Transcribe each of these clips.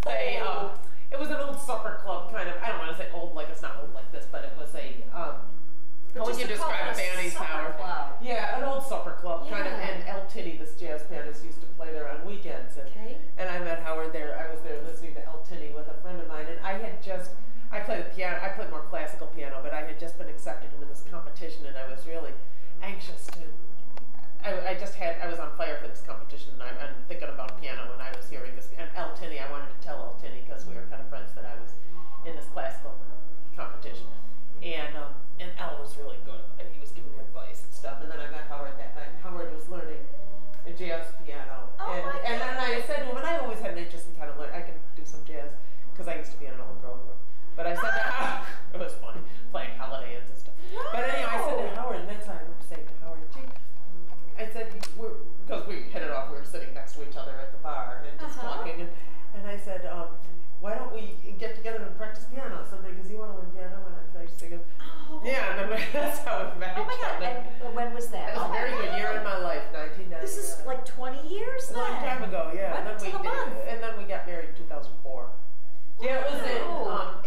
It was an old supper club kind of. I don't want to say old like it's not old like this, but it was a. How would you describe a band's tower? Yeah, an old supper club kind of. And El Tinny, this jazz pianist, used to play there on weekends. And I met Howard there. I was there listening to El Tinny with a friend of mine, and I played the piano. I played more classical piano, but I had just been accepted into this competition, and I was really anxious to. I was on fire for this competition, and I'm thinking about piano when I was hearing this. And El Tinny, I wanted to tell El Tinny because we were kind of friends that I was in this classical competition. And El was really good. He was giving me advice and stuff. And then I met Howard that night. Howard was learning a jazz piano. And then I said to him, and I always had an interest in kind of learning. I can do some jazz because I used to be in an old girl group. But I said to Howard, it was funny, playing Holiday Inns and stuff. But anyway, I said to Howard, and that's how I remember saying to Howard, gee, I said, because we hit it off, we were sitting next to each other at the bar and just talking. And I said, why don't we get together and practice piano someday? Because you want to learn piano, and I tried singing. Yeah, and then that's how we met. Oh my God! And when was that? It was a very good year in my life, 1990. This is like 20 years then. A long time ago, yeah. And then we got married in 2004. Yeah, it was in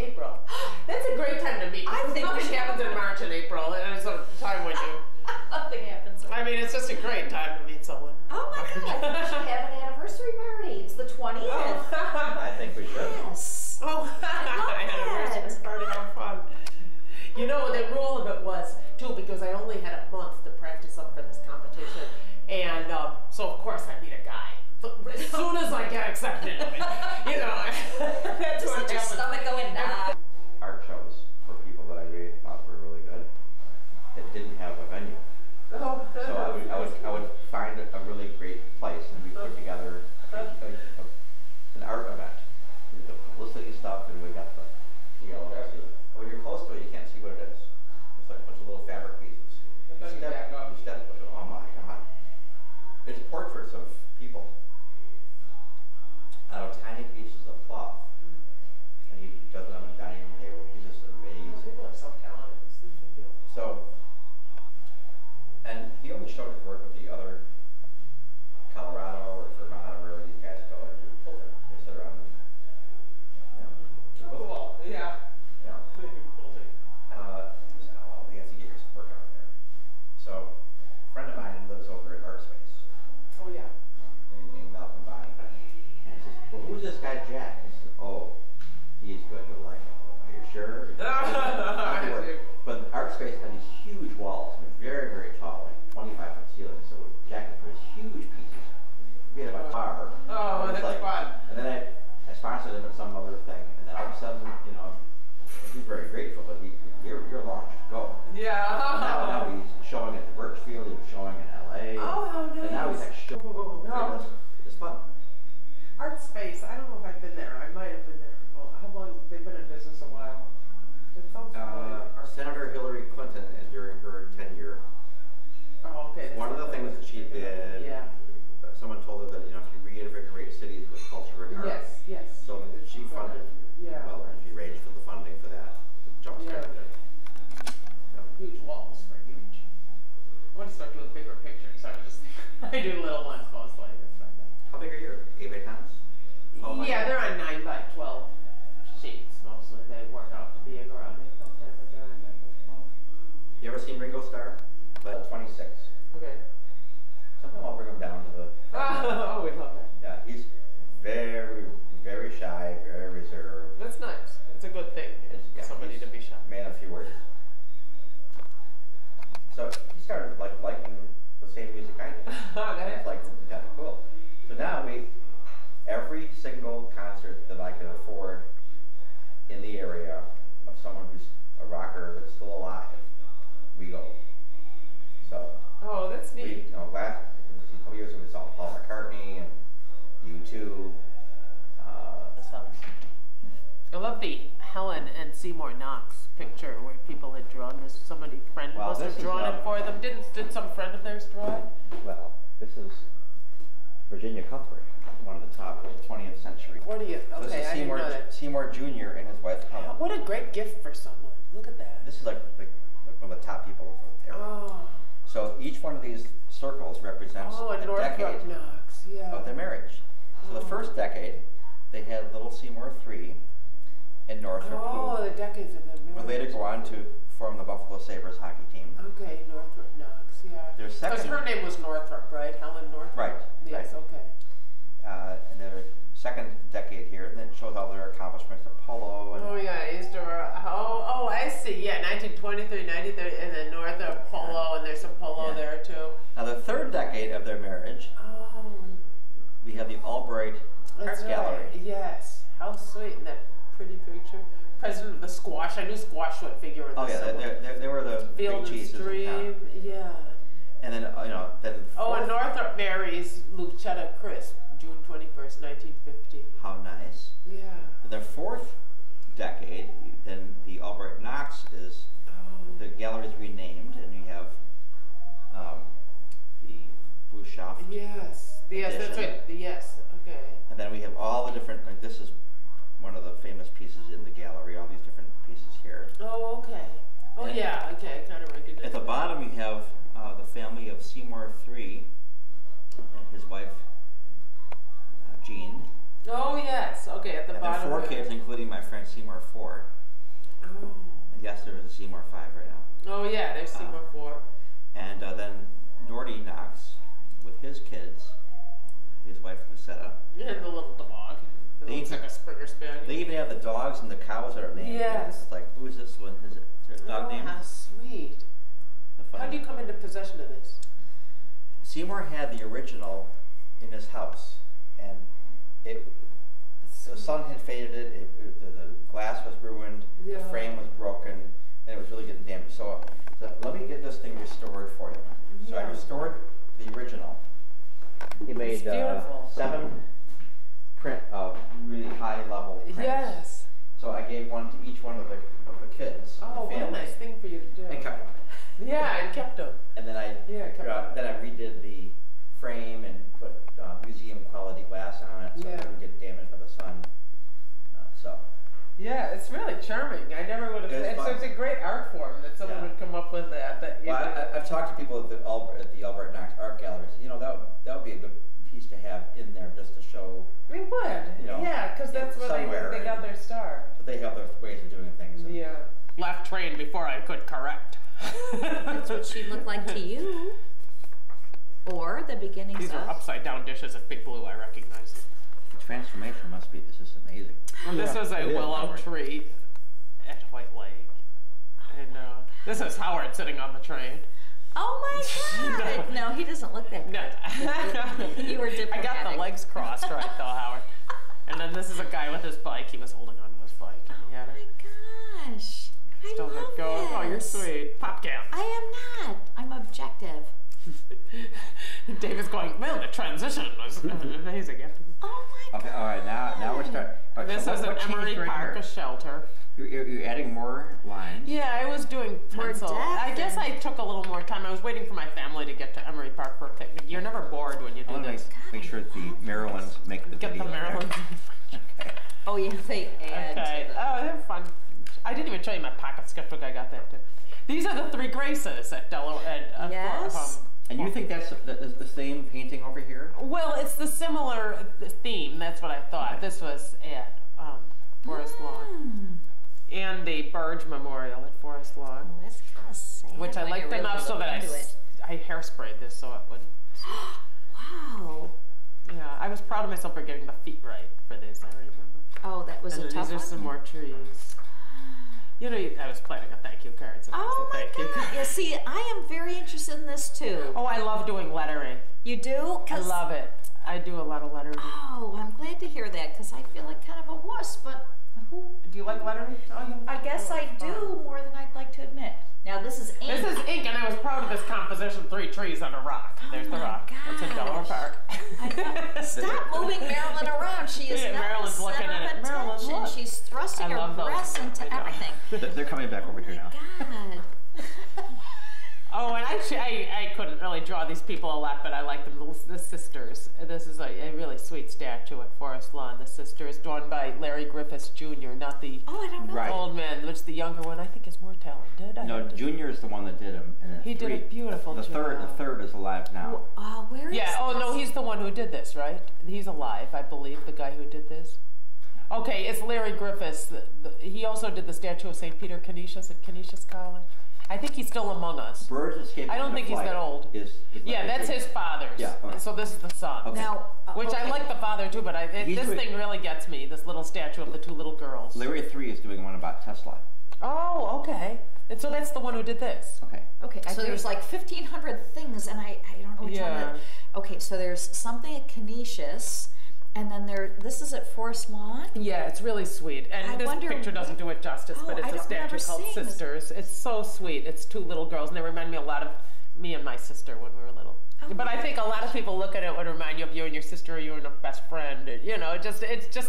April. That's a great time to meet. Nothing happens in March and April, and it's a time when you. Nothing happens. I mean, it's just a great time to meet someone. Oh my God! We should have an anniversary party. It's the 20th. I think we should. Yes. Oh, anniversary party, how fun! You know, the rule of it was too, because I only had a month to practice up for this competition, and so of course I need a guy. As soon as I get accepted, you know, that's what your stomach going nah. Art shows for people that I really thought were really good that didn't have a venue. So I would find a really great place, and we put together an art event. We did the publicity stuff, and we got the TLC. When you're close to it, you can't see what it is. It's like a bunch of little fabric pieces. You step, oh my God. It's portraits of people out of tiny pieces of cloth. And he does it on a dining room table. He's just amazing. People are so talented. So, and he only showed his work with the other Colorado or Vermont or wherever these guys go and do quilting. They sit around and, cool. Yeah. We have to get your work out there. So, a friend of mine lives over at Art Space. Oh yeah. Named Malcolm Bonnie. And he says, well, who's this guy Jack? I said, oh, he's good, you'll like him. Are you sure? But Art Space had these huge walls, very, very tall, like 25-foot ceilings. So Jack would put his huge pieces. We had about a bar. Oh, that's like, fun. And then I sponsored him at some other thing, and then all of a sudden, you know, he's very grateful, but you're launched, go. Yeah. Now he's showing at the Birchfield, he was showing in LA. Oh, how nice. And now he's like, it's fun. Art Space, I don't know if I've been there. I might have been there. Well, how long? They've been in business a while. It sounds familiar. Senator Hillary Clinton, during her tenure. Oh, okay. One of the things that she did, someone told her that, you know, if you reinvigorate cities with culture and art. Yes. So she funded, well, she arranged for the funding for that. Jump-started it. Huge walls for huge. I want to start doing bigger pictures. I do little ones mostly. How big are yours? 8 by 10s? Yeah, they're on 9 by 12 sheets mostly. They work out to be around 8 by 10, but they're on 9 by 12. You ever seen Ringo Starr? But 26. Okay. Sometime I'll bring him down to the. Oh, we love that. Yeah, he's very, very shy, very reserved. That's nice. It's a good thing. Somebody to be shy. Man of few words. So he started liking the same music I did. That's like kind of cool. So now every single concert that I can afford in the area of someone who's a rocker that's still alive, we go. So. Oh, that's neat. Last couple years ago we saw Paul McCartney and U2. I love the Helen and Seymour Knox picture where people had drawn this. Somebody must have drawn it for them. Did some friend of theirs draw it? Well, this is Virginia Cuthbert, one of the top 20th century. Okay, this is I didn't know that. Seymour Jr. and his wife Helen. What a great gift for someone. Look at that. This is like one of the top people of the era. Oh. So each one of these circles represents a decade Knox, of their marriage. So the first decade, they had Little Seymour 3 in Northrop. Oh, the decades of the marriage. Would later go on to form the Buffalo Sabres hockey team. Okay, Northrop Knox, yeah. Their second. Because her name was Northrop, right? Helen Northrop? Right. Yes, right. okay. And their second decade here, and then it shows all their accomplishments at polo. And oh, yeah, I see. Yeah, 1923, 1930, and then Northrop polo, and there's some polo there, too. Now, the third decade of their marriage, we have the Albright Art Gallery. Yes. How sweet. And that pretty picture. President of the squash. I knew squash would figure in they were the Field big cheeses in town. Yeah. And then, and Northrop marries Lucetta Crisp, June 21st, 1950. How nice. Yeah. In their fourth decade, then the Albright Knox is, the gallery is renamed, and you have the Buschoff. Yes. Yes, that's right. Yes. Okay. And then we have all the different, this is one of the famous pieces in the gallery, all these different pieces here. Oh, okay. Oh, and yeah, okay, I kind of recognize. At the bottom, you have the family of Seymour III and his wife, Jean. Oh, yes, okay, at the bottom. And 4 kids, including my friend Seymour IV. Oh. And yes, there is a Seymour V right now. Oh, yeah, there's Seymour IV. And then Nordy Knox with his kids, his wife Lucetta. And the little dog. It looks like a Springer Spaniel. They even have the dogs and the cows that are named. Yes. It's like, who is this one? Is there a dog name? How sweet. How do you come into possession of this? Seymour had the original in his house, and the sun had faded it. The glass was ruined. Yeah. The frame was broken, and it was really getting damaged. So let me get this thing restored for you. So I restored the original. He made 7 print of really high level prints. Yes. So I gave one to each one of the kids. Oh, what a nice thing for you to do. And kept them. Yeah, and kept them. And then I redid the frame and put museum quality glass on it so it wouldn't get damaged by the sun. Yeah, it's really charming. I never would have. It's a great art form that someone would come up with that. I've talked to people at the Albright Knox Art Gallery. You know, that would be a good piece to have in there just to show. It would. You know, yeah, because that's where they got their start. But they have their ways of doing things. Yeah. Left train before I could correct. That's what she looked like to you. Or the beginnings These are upside down dishes at Big Blue. I recognize it. The transformation must be. This is amazing. And this is a willow tree at White Lake. And this is Howard sitting on the train. Oh my God! No, he doesn't look that good. You were diplomatic. I got the legs crossed right though, Howard. And then this is a guy with his bike. He was holding on to his bike, and he had it. Oh my gosh! Still I love going. Oh, you're sweet. Pop down. I am not. I'm objective. Dave is going. Well, the transition was amazing. Oh my God! Okay, all right. Now we're starting. Right, this is an Emery Park, a shelter. You're adding more lines. Yeah, I was doing pencil. I guess I took a little more time. I was waiting for my family to get to Emery Park for a picnic. You're never bored when you do this. Make sure the Marylands make the video. Get the Marylands. Okay. Oh yeah, they add. Okay. Oh, they're fun. I didn't even show you my pocket sketchbook. I got that too. These are the 3 Graces at Delaware. Yes. And you think that's the same painting over here? Well, it's the similar theme. That's what I thought. Okay. This was at Forest Lawn. And the Burge Memorial at Forest Lawn. Oh, that's kind of sad. Which I liked enough so that I hairsprayed this so it wouldn't. Wow. Yeah, I was proud of myself for getting the feet right for this, I remember. Oh, that was a tough one. These are some more trees. You know, I was planning a thank you card. So oh my God! Yeah, see, I am very interested in this too. Oh, I love doing lettering. You do? I love it. I do a lot of lettering. Oh, I'm glad to hear that because I feel like kind of a wuss, but who? Do you like lettering? Oh, I guess I do more than I'd like to admit. Now this is ink. This is ink, and I was proud of this composition: 3 trees on a rock. There's the rock. It's in Delaware Park. Stop moving Marilyn around. She is not Marilyn's the center of attention. Marilyn, she's thrusting her breasts into everything. They're coming back over here now. God. Oh, and actually, I couldn't really draw these people a lot, but I like them. The sisters. This is a really sweet statue at Forest Lawn. The sisters, drawn by Larry Griffiths Jr., not the old man, which the younger one I think is more talented. No, Junior is the one that did him. And he did a beautiful job. The third is alive now. Where is this? Oh, no, he's the one who did this, right? He's alive, I believe, the guy who did this. Okay, it's Larry Griffiths. He also did the statue of St. Peter Canisius at Canisius College. I think he's still among us. Birds escaping. I don't think he's that old. Yeah, that's his father's. Yeah. Okay. So this is the son. Okay. Now, which I like the father too, but this thing really gets me. This little statue of the two little girls. Larry 3 is doing one about Tesla. Oh, okay. And so that's the one who did this. Okay. Okay. So there's like 1,500 things, and I don't know which one. Okay. So there's something at Canisius. And then this is at Forest Lawn? Yeah, it's really sweet. And this picture doesn't do it justice, but it's a statue called Sisters. It's so sweet. It's two little girls, and they remind me a lot of me and my sister when we were little. Oh, but I think a lot of people look at it would remind you of you and your sister, or you and your best friend. You know, it just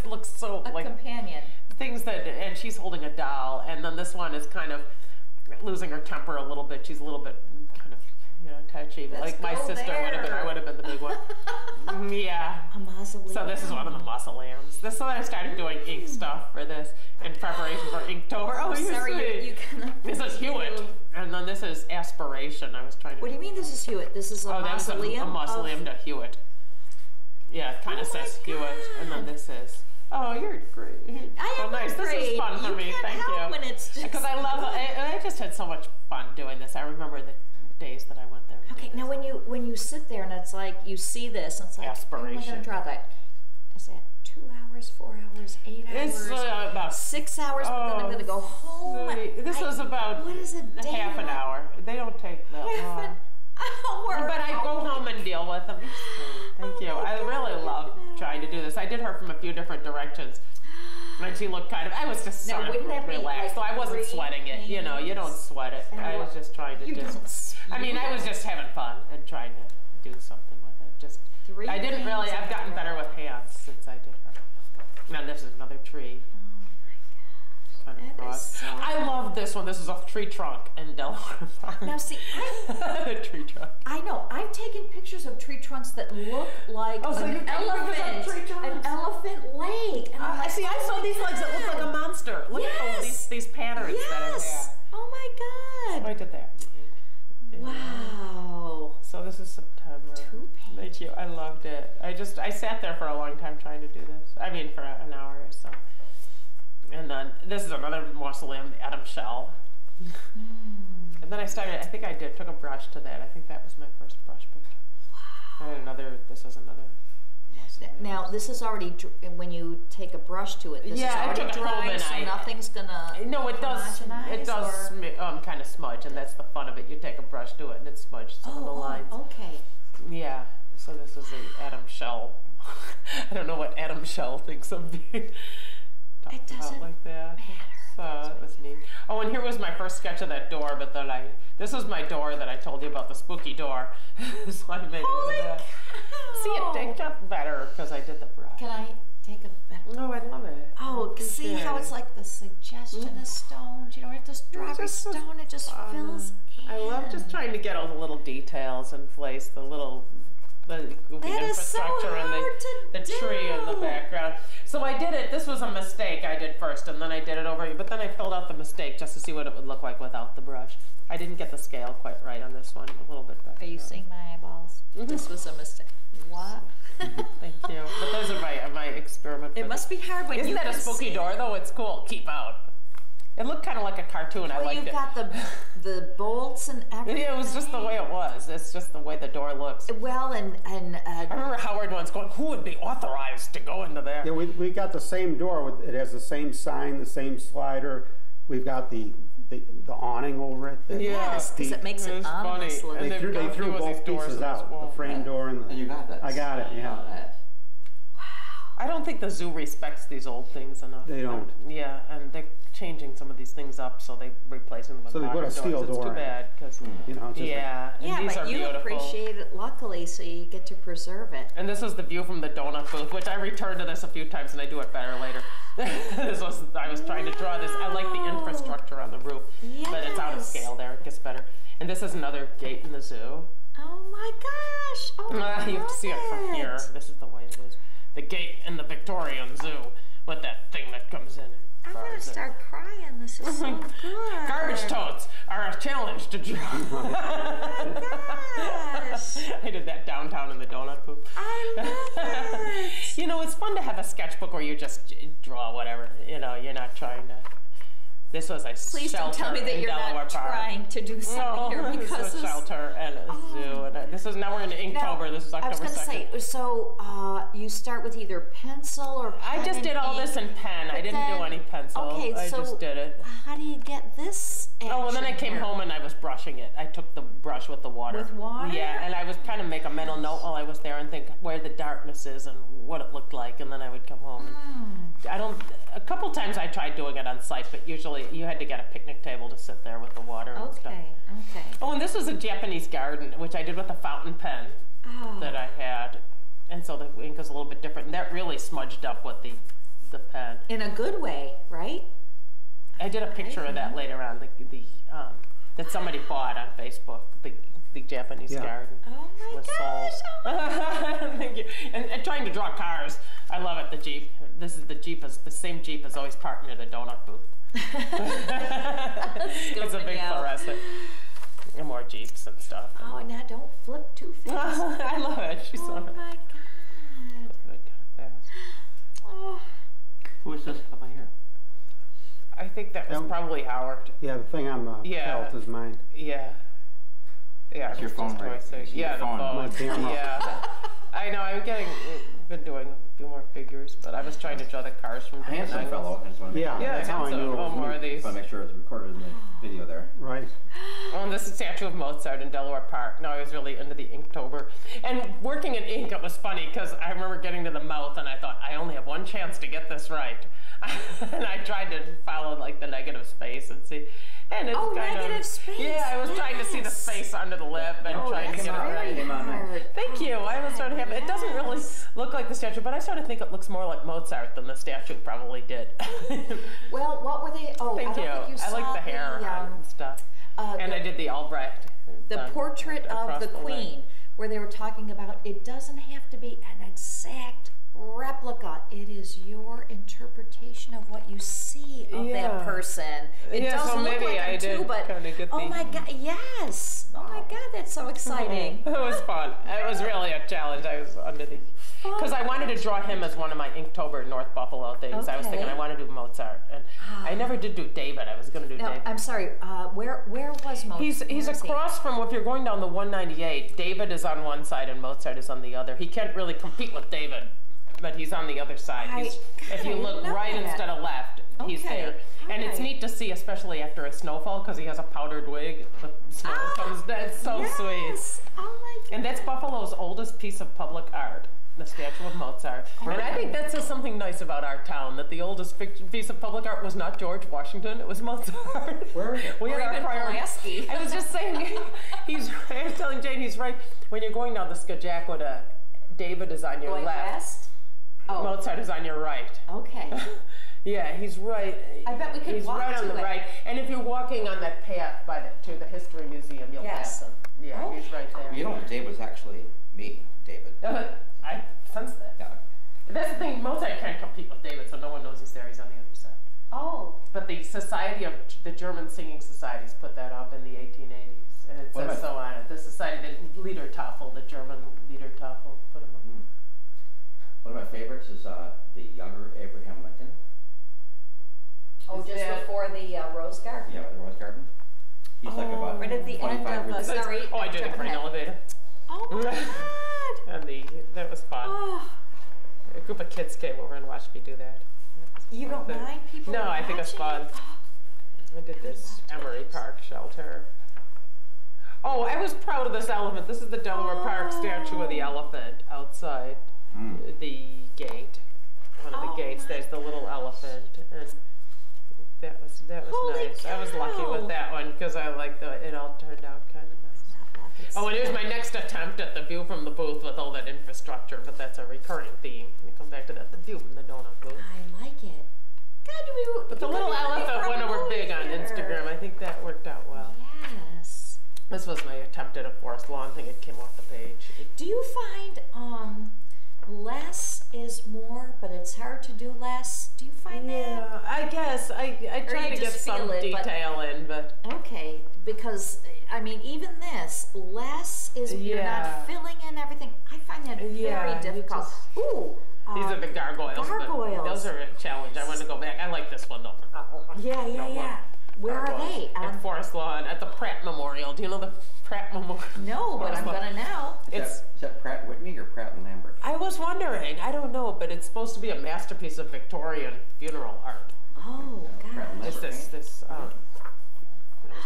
looks so like... A companion. Things that... And she's holding a doll, and then this one is kind of losing her temper a little bit. She's a little bit kind of... touchy. Like my sister would have been, I would have been the big one. Yeah. A mausoleum. So this is one of the mausoleums. So I started doing ink stuff for this in preparation for Inktober. Oh, sorry, this is Hewitt, and then this is Aspiration. I was trying to. What do you mean this is Hewitt? This is a mausoleum. A mausoleum to Hewitt. Yeah, it kind of says Hewitt, and then this is. Oh, you're great. I am nice. Great. This is fun for me. Thank you. When it's just because I love. I just had so much fun doing this. I remember the days that I went there. Okay, now when you sit there and it's like you see this, and it's like, Aspiration. How am I going to draw that? Is that 2 hours, 4 hours, 8 hours? It's about 6 hours, but then I'm going to go home. This was about what is it? Half an hour. They don't take that long. But I go home and deal with them. Thank you. I really love trying to do this. I did her from a few different directions. And she looked kind of, I was just sort of relaxed, so I wasn't sweating it. You know, you don't sweat it. I was just trying to do it. I mean, I was just having fun and trying to do something with it. Just, I didn't really, I've gotten better with hands since I did her. Now this is another tree. Oh my gosh. So I love this one. This is a tree trunk in Delaware Park. Now see, the tree trunk. I know. I've taken pictures of tree trunks that look like an elephant leg. And I'm like, see, I saw these legs that look like a monster. Look at these patterns that are there. Oh my God. So I did that. Wow. So this is September. 2 pages. Thank you. I loved it. I sat there for a long time trying to do this. I mean, for an hour or so. And then this is another mausoleum, the Adam Shell. And then I think I took a brush to that. I think that was my first brush picture. Wow. And this is another mausoleum. Now, this is already, when you take a brush to it, this is already dry, so nothing's going to No, it does kind of smudge, and that's the fun of it. You take a brush to it, and it smudges some of the lines. Okay. Yeah, so this is the Adam Shell. I don't know what Adam Shell thinks of being it doesn't like that. matter. So that was neat. Oh, and here was my first sketch of that door, but then this was my door that I told you about, the spooky door. So I made that. See, it got better because I did the brush. Can I take a better? No, I love it. Oh, see how it's like the suggestion of stones. You don't have to draw every stone; it just fills in. I love just trying to get all the little details in place, the goofy infrastructure and the tree in the background. So I did it. This was a mistake I did first, and then I did it over. But then I filled out the mistake just to see what it would look like without the brush. I didn't get the scale quite right on this one. A little bit better. Are you seeing my eyeballs? This was a mistake. What? Thank you. But those are my experiment. It must be hard when you Isn't that a spooky door though? It's cool. Keep out. It looked kind of like a cartoon. I liked it. Well, you've got the bolts and everything. Yeah, it was just the way it was. It's just the way the door looks. Well, I remember Howard once going, "Who would be authorized to go into there?" Yeah, we got the same door. It has the same sign, the same slider. We've got the awning over it. Yes, because it makes it ominous looking. They threw both pieces out, the frame door and the... And you got that. I got it, yeah. I don't think the zoo respects these old things enough. They don't. Yeah, and they're changing some of these things up, so they're replacing them with modern doors. So they put a steel door. It's too bad, because, these are you beautiful. Appreciate it, luckily, so you get to preserve it. And this was the view from the donut booth, which I returned to this a few times, and I do it better later. I was trying to draw this. I like the infrastructure on the roof, but it's out of scale there. It gets better. And this is another gate in the zoo. Oh my gosh! Oh, you have to see it from here. This is the way it is. The gate in the Victorian Zoo, with that thing that comes in. I'm gonna start crying. This is so good. Garbage totes are a challenge to draw. Oh my gosh! I did that downtown in the donut booth. I love it. You know, it's fun to have a sketchbook where you just draw whatever. You know, you're not trying to. This was a Please don't tell me that you're not trying to do something here because this was a shelter and a zoo. And this is now we're in Inktober. This is October 2nd. I was going to say, so you start with either pencil or pen. I just did all this in pen. I didn't do any pencil. Okay, I just did it. How do you get this action? Oh, well, then I came home and I was brushing it. I took the brush with the water. With water? Yeah, and I was kind of make a mental note while I was there and think where the darkness is and what it looked like, and then I would come home. And a couple times I tried doing it on site, but usually you had to get a picnic table to sit there with the water and stuff. Okay. Oh, and this was a Japanese garden, which I did with a fountain pen that I had. And so the ink is a little bit different. And that really smudged up with the pen. In a good way, right? I did a picture of that later on, that somebody bought on Facebook, the Japanese garden. Oh my gosh. Thank you. And trying to draw cars. I love it, the Jeep. This is the same Jeep is always parked near the donut booth. It's a big fluorescent. And more Jeeps and stuff. Oh, now don't flip too fast. I love it. She's oh my God. Kind of fast. Oh. Who is this over here? I think that was probably Howard. Yeah, the thing on the belt is mine. Yeah. Yeah, it's your phone, right? Yeah, the phone. My camera. Yeah. I know, been doing a few more figures, but I was trying to draw the cars from different handsome angles. fellow. I just want to make that's how I knew it was more of these. I want to make sure it's recorded in the video there. Right. Well, this is a statue of Mozart in Delaware Park. No, I was really into the Inktober. And working in ink, it was funny, because I remember getting to the mouth, and I thought, I only have one chance to get this right. And I tried to follow, like, the negative space and see. And it's negative space. Yeah, I was trying to see the space under the lip and trying to get it right. Thank you. I was sort of happy. It doesn't really look like the statue, but I sort of think it looks more like Mozart than the statue probably did. Well, what were they? Oh, thank you. I like the hair and stuff. And I did the Albrecht. The portrait of the Queen, where they were talking about it doesn't have to be an exact replica. It is your interpretation of what you see of that person. It doesn't look like them too, but oh my God, yes! Oh my God, that's so exciting. It was fun. It was really a challenge. I was under the because I wanted to draw him as one of my Inktober North Buffalo things. I was thinking I want to do Mozart, and I never did do David. I was going to do David. I'm sorry. Where was Mozart? He's across from, if you're going down the 198. David is on one side and Mozart is on the other. He can't really compete with David, but he's on the other side. If you look right instead of left, he's there. And it's neat to see, especially after a snowfall, because he has a powdered wig. The snow comes down. It's so sweet. Oh my God. And that's Buffalo's oldest piece of public art, the statue of Mozart. And I think that says something nice about our town, that the oldest piece of public art was not George Washington, it was Mozart. Where is it? We had our prior. I was just saying, I was telling Jane, he's right. When you're going down the Skajaqua, David is on your left. West? Oh. Mozart is on your right. Okay. Yeah, he's right. I bet we could walk to it. He's right on the right. And if you're walking on that path to the History Museum, you'll pass him. Yeah, he's right there. You know, Dave was actually me, David. I sensed that. Yeah. That's the thing, Mozart can't compete with David, so no one knows he's there. He's on the other side. Oh. But the Society of the German Singing Societies put that up in the 1880s. And it says so on it. The society, the Liedertafel, the German Liedertafel, put him up. One of my favorites is the younger Abraham Lincoln. Oh, just before the Rose Garden? Yeah, the Rose Garden. He's like about right at the end of sorry. Oh, I did it for an elevator. Oh my God! And that was fun. Oh. A group of kids came over and watched me do that. You don't mind people? No, I think it's fun. I did this Emery Park shelter. Oh, I was proud of this elephant. This is the Delaware Park statue of the elephant outside the gate. One of the gates. There's the little elephant, and that was nice. Cow. I was lucky with that one because I liked it all turned out kind of nice. Oh, and here's my next attempt at the view from the booth with all that infrastructure, but that's a recurring theme. We come back to that, the view from the donut booth. I like it. God, but the little elephant went over big on Instagram. I think that worked out well. Yes. This was my attempt at a forest lawn thing. It came off the page. Do you find less is more, but it's hard to do less. Do you find that? Yeah, I guess. I try to get some detail in, but... Okay, because, I mean, even this, less is, you're not filling in everything. I find that very difficult. Ooh. These are the gargoyles. Those are a challenge. I want to go back. I like this one, though. Yeah. Where are they? At Forest Lawn, at the Pratt Memorial. Do you know the Pratt Memorial? No, but I'm going to now. Is that Pratt Whitney or Pratt and Lambert? I was wondering. I don't know, but it's supposed to be a masterpiece of Victorian funeral art. Oh, God. I was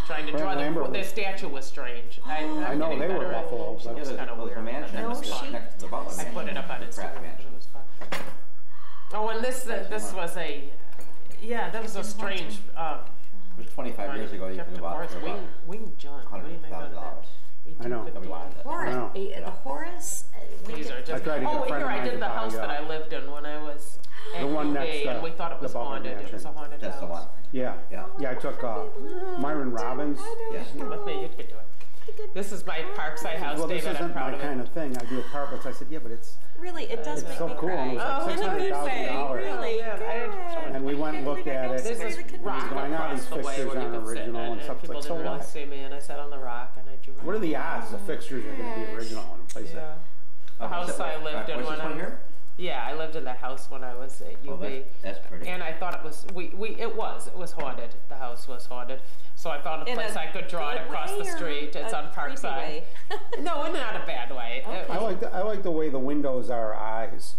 trying to draw the statue was strange. I know they were Buffalo. It was kind of weird. The mansion was next to the Butler. I put it up on Instagram. Oh, and this was that was a strange. It was 25 years ago. You could have bought Wing John. $100,000. I know. Horace. These are just. I did the house that I lived in when I was at UB, and we thought it was haunted. It was a haunted house. That's the one. Yeah. I took Myron Robbins. Yes. With me, you could do it. This is my Parkside house, well, David. This isn't my kind of thing. I do apartments. I said, yeah, but it's really, it does make so me cool. cry. And it was like $600,000. Really? And we went and looked at it. This is rock across the way where you could sit, and people didn't really see me, and I sat on the rock and I drew. What are the odds the fixtures are going to be original in a place that? The house I lived in when I was Yeah, I lived in the house when I was at UB. Oh, that's pretty. And I thought it was, it was haunted. The house was haunted. So I found a place I could draw it across the street. It's on Parkside. No, in not a bad way. Okay. I like the way the windows are eyes.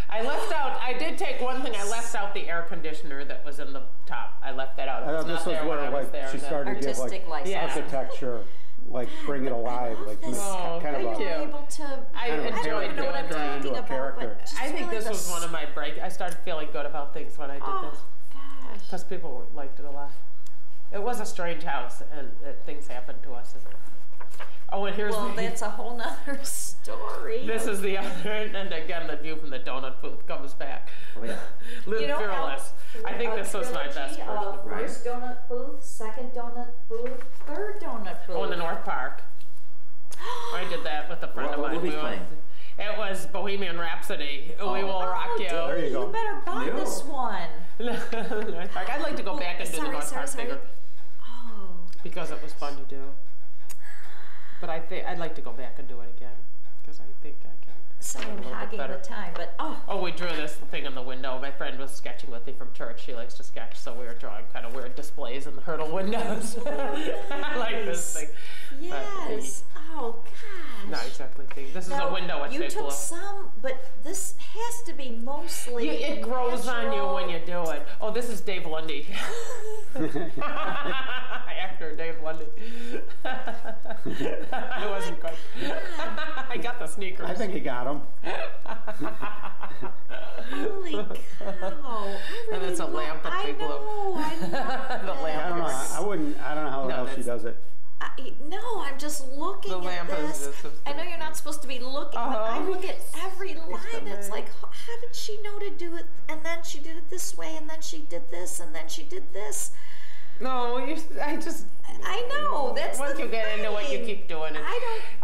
I did take one thing, I left out the air conditioner that was in the top. I left that out. It was not there when I was there. She started to give architecture, like bring it alive, like kind of I enjoyed doing that. Into a character. I think this was one of my breaks. I started feeling good about things when I did this. Gosh. Because people liked it a lot. It was a strange house, and things happened to us. Oh, and here's that's a whole nother story. This is the other, and again, the view from the donut booth comes back. Oh, yeah. Live fearless. I think this was my best version. First donut booth, second donut booth, third donut booth. Oh, in the North Park. I did that with a friend of mine. It was Bohemian Rhapsody. We Will Rock You. There you go. You better buy this one. North Park. I'd like to go back and do the North Park bigger. Oh. Because it was fun to do. But I'd like to go back and do it again because I think I can. So I'm hogging the time, but oh, we drew this thing in the window. My friend was sketching with me from church. She likes to sketch, so we were drawing kind of weird displays in the hurdle windows. I like this thing. Yes. Oh gosh. Not exactly. This is a window at Big Blue. You took some, but this has to be mostly. It grows on you when you do it. Oh, this is Dave Lundy. Actor Dave Lundy. I wasn't quite. I got the sneakers. I think you got them. Holy cow! And it's a lamp at Big Blue. I know. The lamp. I don't know. I don't know how else she does it. No, I'm just looking at this. I know you're not supposed to be looking, but I look at every line. It's like, how did she know to do it? And then she did it this way, and then she did this, and then she did this. No, I know, that's once you get into it, you keep doing it.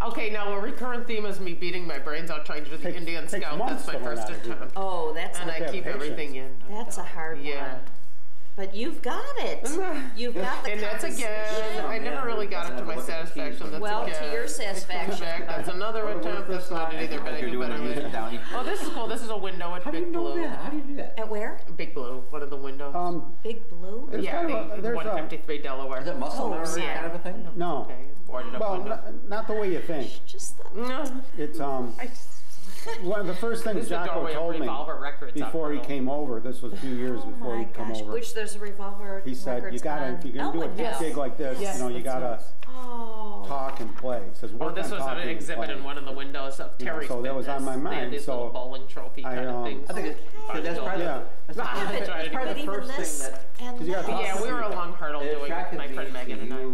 Okay, now a recurrent theme is me beating my brains out trying to do the Indian Scout. That's my first attempt. Oh, and I keep everything in. That's a hard one. But you've got it. You've got the and that's again. I never really got it to my satisfaction. That's to your satisfaction. That's another attempt. That's not it either, but I do better later. Oh, this is cool. This is a window at Big Blue. How do you do that? At where? Big Blue. One of the windows. Big Blue? Yeah, 153 Delaware. Is it muscle memory kind of a thing? No. Okay, boarded up window. Not the way you think. Just It's one of the first things Jocko told me before he came over. This was a few years before he'd come over. Which there's a revolver. He said, "You gotta, if you're gonna do a big gig like this, you gotta talk and play." He says, this was an exhibit in one of the windows of Terry's. So that was on my mind. These little bowling trophy kind of things. I think that's probably the first thing that. Yeah, we were along Hurdle doing my friend Megan and I.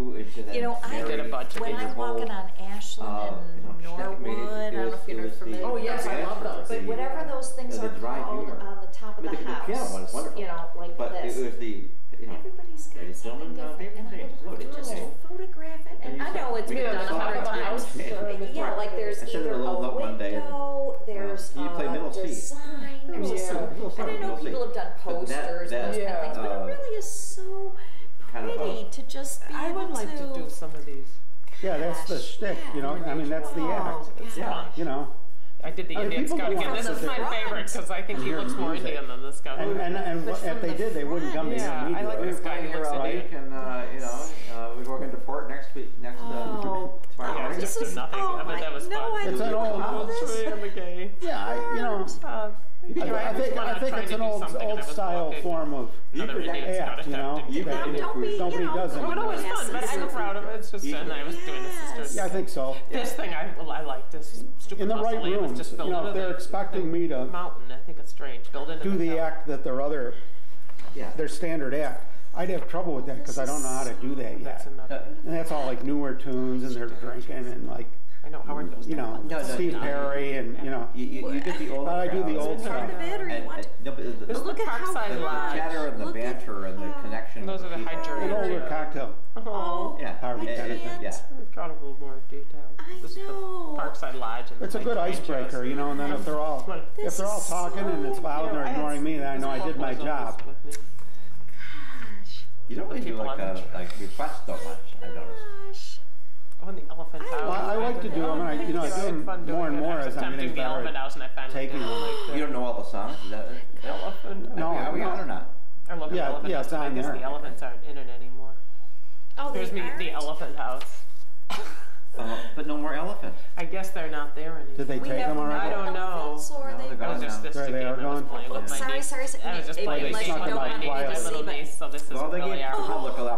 I did a bunch of when I'm walking on Ashland and Norwood, I don't know if you're familiar. Oh yes, I love those. But whatever those things are called on the top of the house, piano one is wonderful. like but this. But it was everybody's got something different, and I would love to just photograph it. And I know it's been done 100 times. Yeah, like there's either a window, there's a design, there's and I know people have done posters and those kind of things, but it really is so pretty to just be able to. I would like to do some of these. Yeah, that's the shtick, you know. I mean, that's the act. Yeah, you know. I did the Indian Scout again. This is my favorite because I think he looks more Indian than the Scout. And if they did, they wouldn't come to me. I like this guy. He looks Indian. We're going to port next week. Tomorrow morning. This is nothing. I mean, that was fun. It's an old house. I think it's an old style form of act, you know. Nobody does it. But it was fun. But I'm proud of it. It's just fun. I was doing the sisters. Yeah, I think so. This thing I like this stupid in the right room. Just you know, they're expecting me to mountain. I think it's strange. Do the act that their standard act. I'd have trouble with that because I don't know how to do that yet. And that's all like newer tunes, and they're drinking and like. I know Howard knows. You know, Steve Perry and you know. You get the old. I do the old stuff. Look at how chatter and the banter and the connection. Those are the hydra. An older cocktail. Oh, yeah. We've got a little more detail. This is the Parkside Lodge. It's a good icebreaker, you know. And then if they're all talking and it's loud and they're ignoring me, then I know I did my job. You don't really do like requests so much, I've noticed. Oh, in the elephant house. Well, I like to do them, and I do them more and more as I'm getting better at taking them. You don't know all the songs? Is that it? Elephant. No, are we on or not? I love the elephant house. It's on there. The elephants aren't in it anymore. Oh, there's the elephant house. But no more elephants. I guess they're not there anymore. Did they take them already? I don't know. They're just this they are gone. I was just playing with my little niece, so this is really our.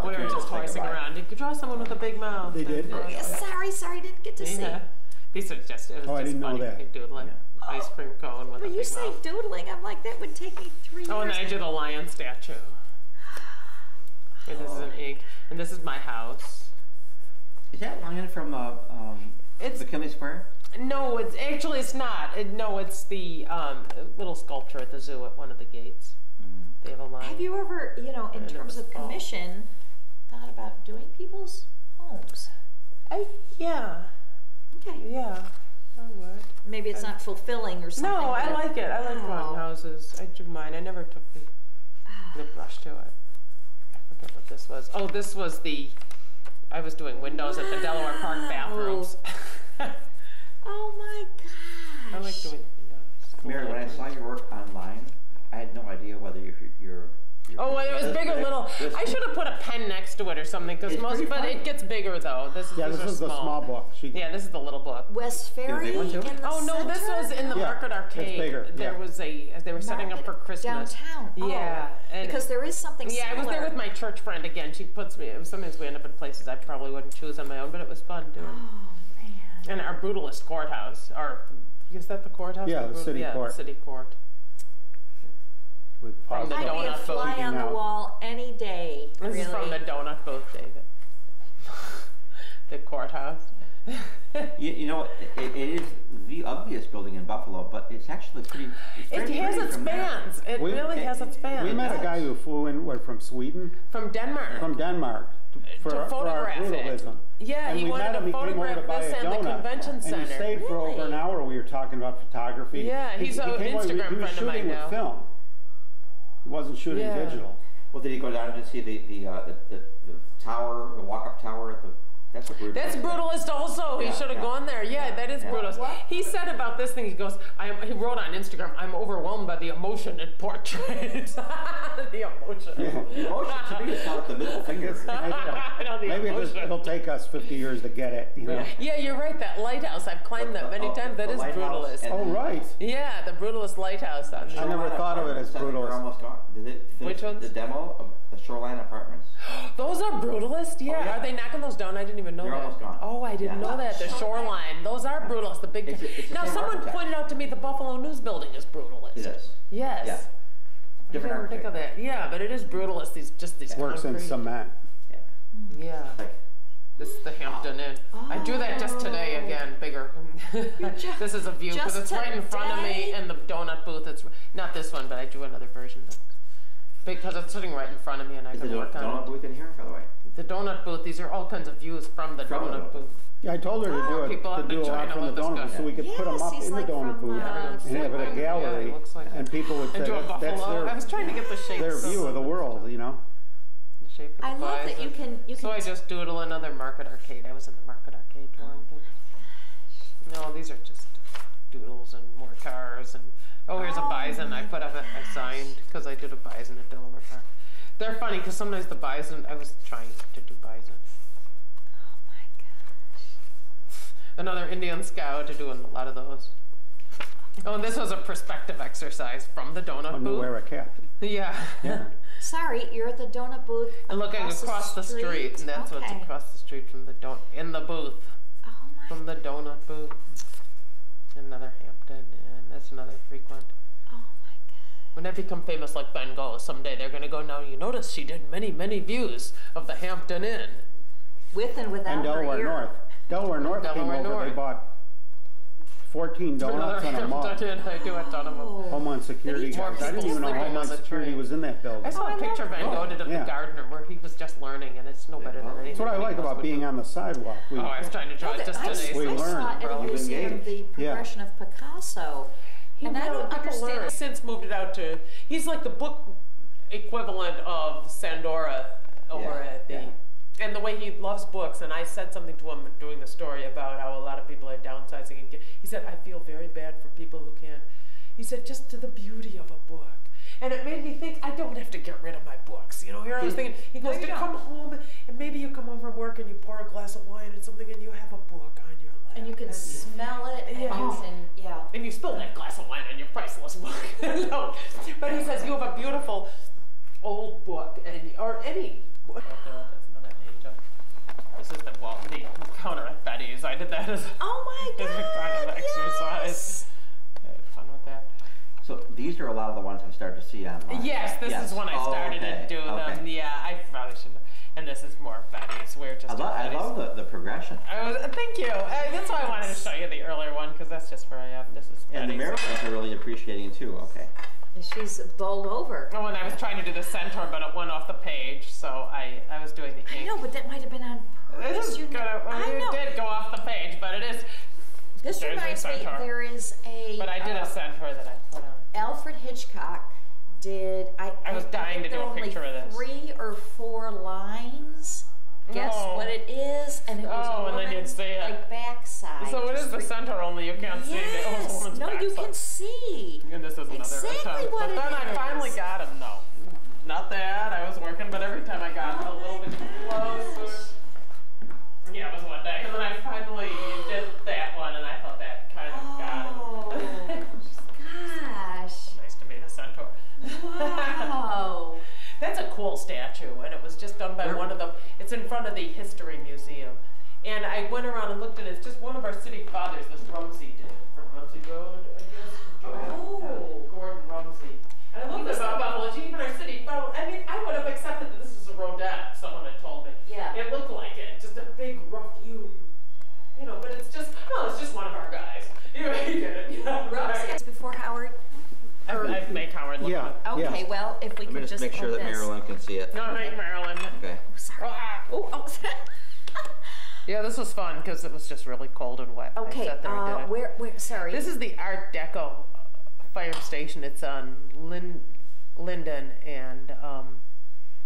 We were just horsing around. You could draw someone with a big mouth. They did? Sorry, didn't get to see. These are just, it was I didn't know that. Doodling. Ice cream cone with a big mouth. When you say doodling, I'm like, that would take me 3 years. Oh, and I did a lion statue. And this is an ink. And this is my house. Is that lion from the Kinley Square? No, it's not. It's the little sculpture at the zoo at one of the gates. They have a lion. Have you ever, in terms of commission, thought about doing people's homes? Yeah. Okay. Yeah, I would. Maybe it's not fulfilling or something. No, I like it. I like drawing houses. I do mine. I never took the brush to it. I forget what this was. Oh, this was I was doing windows at the Delaware Park bathrooms. Oh my gosh. I like doing windows. Mary, when I saw your work online, I had no idea whether you're oh, well, it was big or little. I should have put a pen next to it or something, but it gets bigger though. This is the small book. Yeah, this is the little book. West Ferry in the Oh no, this was in the Market Arcade. It's bigger. There was they were setting up for Christmas downtown. Yeah, because there is something. Yeah, similar. I was there with my church friend again. She puts me. Sometimes we end up in places I probably wouldn't choose on my own, but it was fun doing. Oh man. And our brutalist courthouse, is that the courthouse? Yeah, the city court. The city court. I'd be a fly on the wall any day. This is from the donut booth, David. The courthouse. you know, it is the ugliest building in Buffalo, but it's actually pretty. It has its fans. It really has its fans. We met a guy who flew in from Sweden. From Denmark. From Denmark. To photograph it. Yeah, he wanted to photograph this and the convention center. And he stayed for over an hour. We were talking about photography. Yeah, he's an Instagram friend of mine now. Film. He wasn't shooting digital. Well, did he go down to see the tower, the walk-up tower at the? That's brutalist also. He should have gone there. Yeah, that is brutalist. What? He said about this thing, he goes, he wrote on Instagram, I'm overwhelmed by the emotion it portrays. The emotion. Yeah. The emotion to me is not the middle finger. Maybe it'll take us 50 years to get it. You know? Yeah, you're right. That lighthouse, I've climbed that many times. That is brutalist. Oh, right. Yeah, the brutalist lighthouse. I never thought of it as brutalist. They're almost gone. Did it finish Which ones? The demo of the Shoreline Apartments. Those are brutalist? Yeah. Oh, yeah. Are they knocking those down? I didn't even know They're that. Almost gone. Oh, I didn't know that. The Shoreline. Those are brutalist. The big. Now, someone pointed out to me the Buffalo News Building is brutalist. It is. Yes. Yeah. Different I didn't think of that. Yeah, but it is brutalist. These works in cement. Yeah. Yeah. This is the Hampton Inn. I do that just today again, bigger. This is a view because it's right in front of me in the donut booth. It's not this one, but I do another version. Because it's sitting right in front of me and I can work on it. Is the donut booth in here, by the way? The donut booth, these are all kinds of views from the donut booth. Yeah, I told her to do a lot from the donut booth so we could put them up in the donut booth and have it a gallery, and people would say that's I was trying to get the shape. Their view of the world, you know. The shape of the I love that you can. So I just doodle another Market Arcade. I was in the Market Arcade drawing thing. No, these are just doodles and more cars and here's a bison I put up. I signed because I did a bison at Delaware Park. They're funny because sometimes the bison. I was trying to do bison. Another Indian Scout to doing a lot of those. Oh, and this was a perspective exercise from the donut booth. Wear a cap. Yeah. Sorry, you're at the donut booth. And looking across the street, and that's what's across the street from the in the booth. Oh my. From the donut booth. Another Hampton, and that's another frequent. Oh my God. When I become famous like Van Gogh, someday they're going to go, now you notice she did many, many views of the Hampton Inn. With and without and Delaware her ear. North. Delaware North came over. They bought 14 donuts and a mug. I do a ton of them. Homeland Security guys. I didn't even know Homeland Security was in that building. I saw a picture Van Gogh did of the gardener where he was just learning, and it's no better than anything. That's what I like about being on the sidewalk. I was trying to draw it just today. We learned. I saw at a museum the progression of Picasso. And I don't understand. He's since moved it out to, he's like the book equivalent of Sandora over at the... And the way he loves books, and I said something to him doing the story about how a lot of people are downsizing. And he said, I feel very bad for people who can't. He said, just to the beauty of a book. And it made me think, I don't have to get rid of my books. You know, here I was thinking, he goes, to come home, and maybe you come home from work and you pour a glass of wine and something, and you have a book on your lap. And you can smell it, and you can, And you spill that glass of wine on your priceless book. No. But he says, you have a beautiful old book, or any book. This is the counter at Betty's. I did that as a kind of exercise. Yes. I had fun with that. So these are a lot of the ones I started to see online. Yes, this is when I started to do them. Yeah, I probably shouldn't. And this is more Betty's. We're just. I love the progression. Thank you. That's why I wanted to show you the earlier one because that's just where I am. This is Betty's. And the Marylands are really appreciating too. Okay. She's bowled over. Oh, and I was trying to do the centaur, but it went off the page, so I was doing the ink. I know, but that might have been on purpose. This is it did go off the page, but it is. This reminds me, there is a. But I did a centaur that I put on. Alfred Hitchcock did. I was dying to do a picture of this. 3 or 4 lines. Guess what it is, and it was a woman, and then you'd see it. Like backside. So it is the centaur, only you can't see the old woman's backside. No, you can see. And this is another attempt. But then I finally got him, though. Not that, I was working, but every time I got a little bit closer. Yeah, it was one day. And then I finally did that one, and I thought that kind of got it. Gosh. Nice to meet a centaur. Wow. That's a cool statue, and it was just done by one of them. It's in front of the History Museum. And I went around and looked at it. It's just one of our city fathers, this Rumsey did, from Rumsey Road, I guess. Gordon Rumsey. And I looked about Buffalo, even our city phone. I mean, I would have accepted that this is a rodette, someone had told me. Yeah. It looked like it, just a big rough hew. You know, but it's just one of our guys. You know, he did it. Yeah, Rumsey is before Howard. I make Howard look at it. Okay, well, if we could just make sure that Marilyn can see it. No, I Marilyn. Okay. Oh, sorry. Yeah, this was fun because it was just really cold and wet. Okay, I sat there and did it. where, sorry. This is the Art Deco fire station. It's on Linden and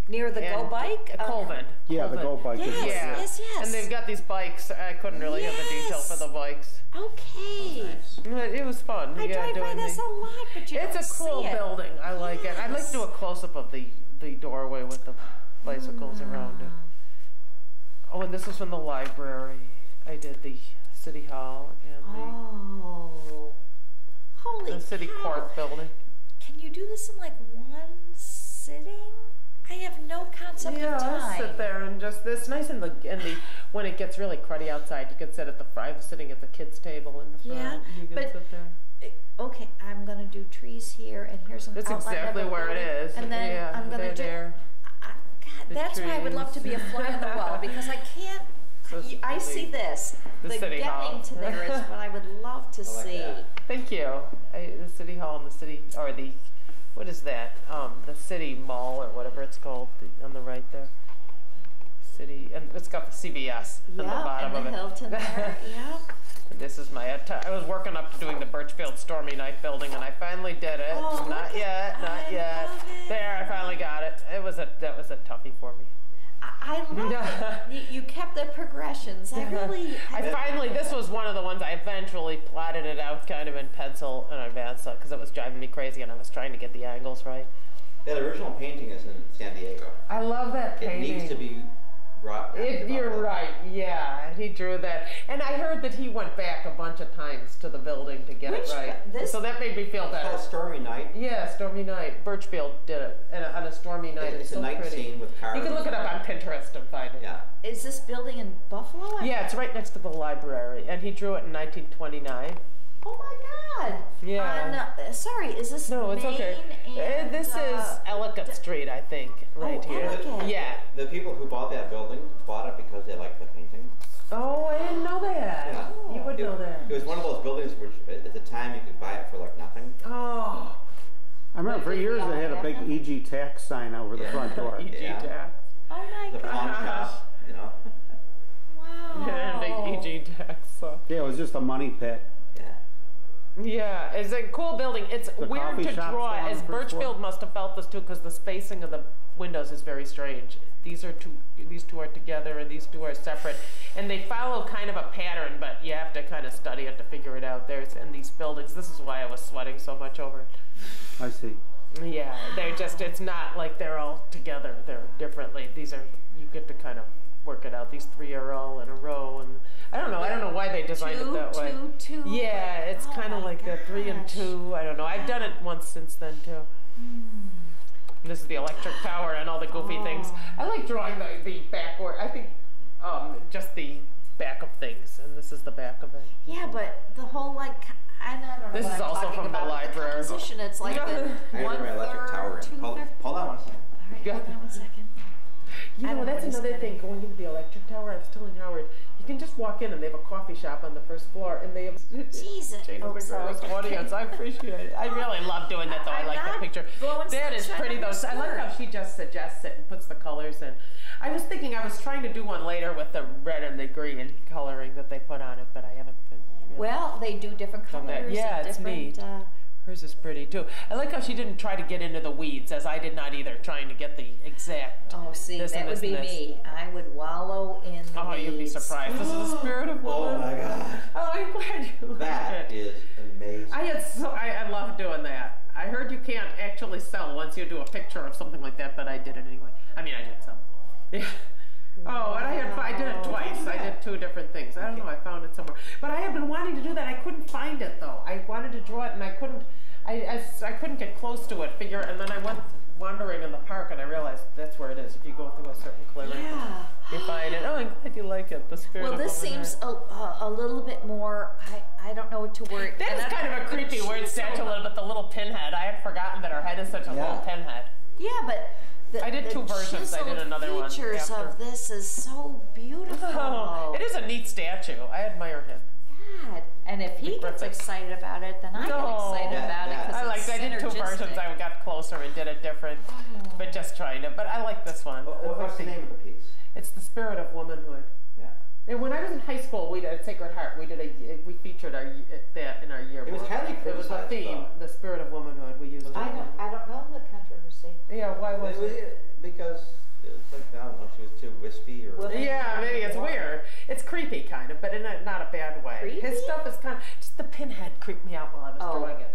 near the Go Bike? Colvin. Yeah, the Go Bike. Yes. And they've got these bikes. I couldn't really have the detail for the bikes. Okay. It was fun. I drive by this a lot, but you don't see it. It's a cool building. I like it. I'd like to do a close-up of the doorway with the bicycles around it. Oh, and this was from the library. I did the City Hall and the City Court building. Can you do this in like one sitting? I have no concept of time. I'll sit there and just this nice in the when it gets really cruddy outside, you could sit at I was sitting at the kids' table in the front. Yeah, you can sit there. Okay, I'm gonna do trees here, and here's an outline. That's exactly where it is. And then I'm gonna do. God, that's why I would love to be a fly on the wall because I can't. I see this. The City Hall. Getting to there is what I would love to see. That. Thank you. The City Hall and the what is that? The City Mall or whatever it's called on the right there. City, and it's got the CVS on the bottom of it. Hilton there. Yeah. And this is my. I was working up to doing the Birchfield Stormy Night building, and I finally did it. Oh, not yet. There, I finally got it. That was a toughie for me. I love it. You kept the progressions. This was one of the ones I eventually plotted it out kind of in pencil in advance because it was driving me crazy and I was trying to get the angles right. That original painting is in San Diego. I love that painting. It needs to be brought back. You're right, yeah. He drew that. And I heard that he went back a bunch of times to the building to get it right. So that made me feel better. It's called Stormy Night. Yeah, Stormy Night. Birchfield did it on a stormy night. It's a night pretty. Scene with cars. You can look it up on Pinterest and find it. Yeah. Is this building in Buffalo? Yeah, it's right next to the library. And he drew it in 1929. Oh my God! Yeah. Sorry, is this No, it's Main okay. And, this is Ellicott Street, I think, right here. Ellicott. Yeah. The people who bought that building bought it because they liked the painting. Oh, I didn't know that. Yeah. You would know that. It was one of those buildings which, at the time, you could buy it for like nothing. Oh. I remember for years they had a big EG tax sign over the front door. EG tax. Oh my The pawn shop, you know. Wow. Yeah, big EG tax. So. Yeah, it was just a money pit. Yeah, it's a cool building. It's weird to draw, as Birchfield must have felt this too, because the spacing of the windows is very strange. These two are together, and these two are separate, and they follow kind of a pattern, but you have to kind of study it to figure it out. There's in these buildings. This is why I was sweating so much over it. I see. Yeah, they're just. It's not like they're all together. They're differently. These are. You get to kind of work it out. These three are all in a row, and I don't know why they designed it that way. Two. Yeah, it's kind of like a 3 and 2. I don't know. I've done it once since then too. This is the electric tower and all the goofy things. I like drawing the back, or I think just the back of things, and this is the back of it. Yeah, but the whole I don't know. This is also from the library. The composition, it's like the one third, electric tower. Hold on one second. All right, hold on 1 second. You know, that's another thing, going into the electric tower. I was telling Howard, you can just walk in and they have a coffee shop on the first floor, and they have Jesus. audience. I appreciate it. I really love doing that, though. I like the picture. That is pretty, though. I like how she just suggests it and puts the colors in. I was thinking I was trying to do one later with the red and the green coloring that they put on it, but I haven't been. Well, they do different colors. Yeah, it's neat. Hers is pretty too. I like how she didn't try to get into the weeds, as I did not either, trying to get the exact. Oh, see, that would be me. I would wallow in the weeds. You'd be surprised. This is the spirit of woman. Oh my God. Oh, I'm glad you liked That is amazing. I love doing that. I heard you can't actually sell once you do a picture of something like that, but I did it anyway. I mean, I did sell. Yeah. Oh, and I did it twice. I did 2 different things. I don't know. I found it somewhere. But I have been wanting to do that. I couldn't find it, though. I wanted to draw it, and I couldn't. I couldn't get close to it. And then I went wandering in the park, and I realized that's where it is. If you go through a certain clearing, you find it. Oh, I'm glad you like it. The spirit. Well, this seems a little bit more. I don't know what to word. That is kind of a creepy weird statue, a little bit. The little pinhead. I had forgotten that her head is such a little pinhead. Yeah, but. I did 2 versions. I did another one. The features of this is so beautiful. Oh, it is a neat statue. I admire him. God. And if he gets excited about it, then I get excited about it. I did 2 versions. I got closer and did it different, but just trying to. But I like this one. What's the name of the piece? It's The Spirit of Womanhood. Yeah. And when I was in high school, we did at Sacred Heart. We featured that in our yearbook. It was highly criticized. It was the theme, The Spirit of Womanhood. We used it. I don't know the controversy. Yeah, why was it? Because it was like, I don't know, she was too wispy or... Yeah, maybe it's weird. It's creepy, kind of, but in not a bad way. Creepy? His stuff is kind of... Just the pinhead creeped me out while I was drawing it.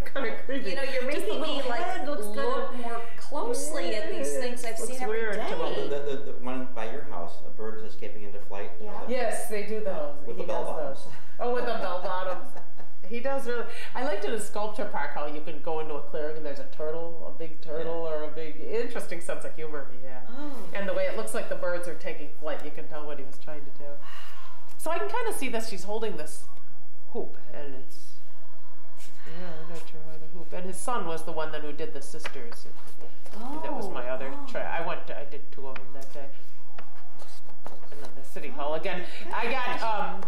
Kind of creepy. You know, you're making me look more closely at these things I've seen every day. The one by your house, a bird is escaping into flight. Yeah. Yes, they do those. With the bell bottoms. Oh, with the bell bottoms. He does really. I liked it in Sculpture Park how you can go into a clearing and there's a turtle, a big turtle, or a big interesting sense of humor. Yeah. Oh. And the way it looks like the birds are taking flight, you can tell what he was trying to do. So I can kind of see this. She's holding this hoop, and it's. Yeah, I'm not sure how the hoop. And his son was the one then who did the sisters. And that was my other try. I did 2 of them that day. And then the City Hall again. I got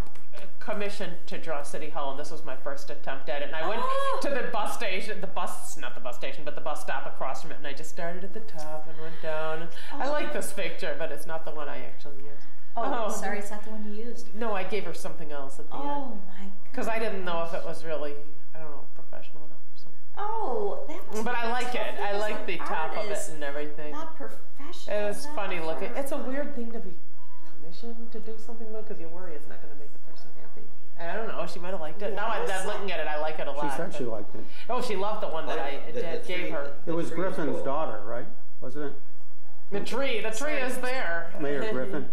commissioned to draw City Hall, and this was my first attempt at it. And I went to the bus station, not the bus station, but the bus stop across from it, and I just started at the top and went down. I like this picture, but it's not the one I actually used. Oh, sorry, it's not the one you used. No, I gave her something else at the end. Oh my God. Because I didn't know if it was really, I don't know, professional enough or something. Oh, that was. But I like it. I like the top of it and everything. Not professional. It was funny looking. It's a weird thing to be commissioned to do something though, because you worry it's not going to make the person happy. I don't know. She might have liked it. Yes. Now I'm looking at it. I like it a lot. She said she liked it. Oh, she loved the one that I gave her. It was Griffin's daughter, right? Wasn't it? The tree is there. Mayor Griffin.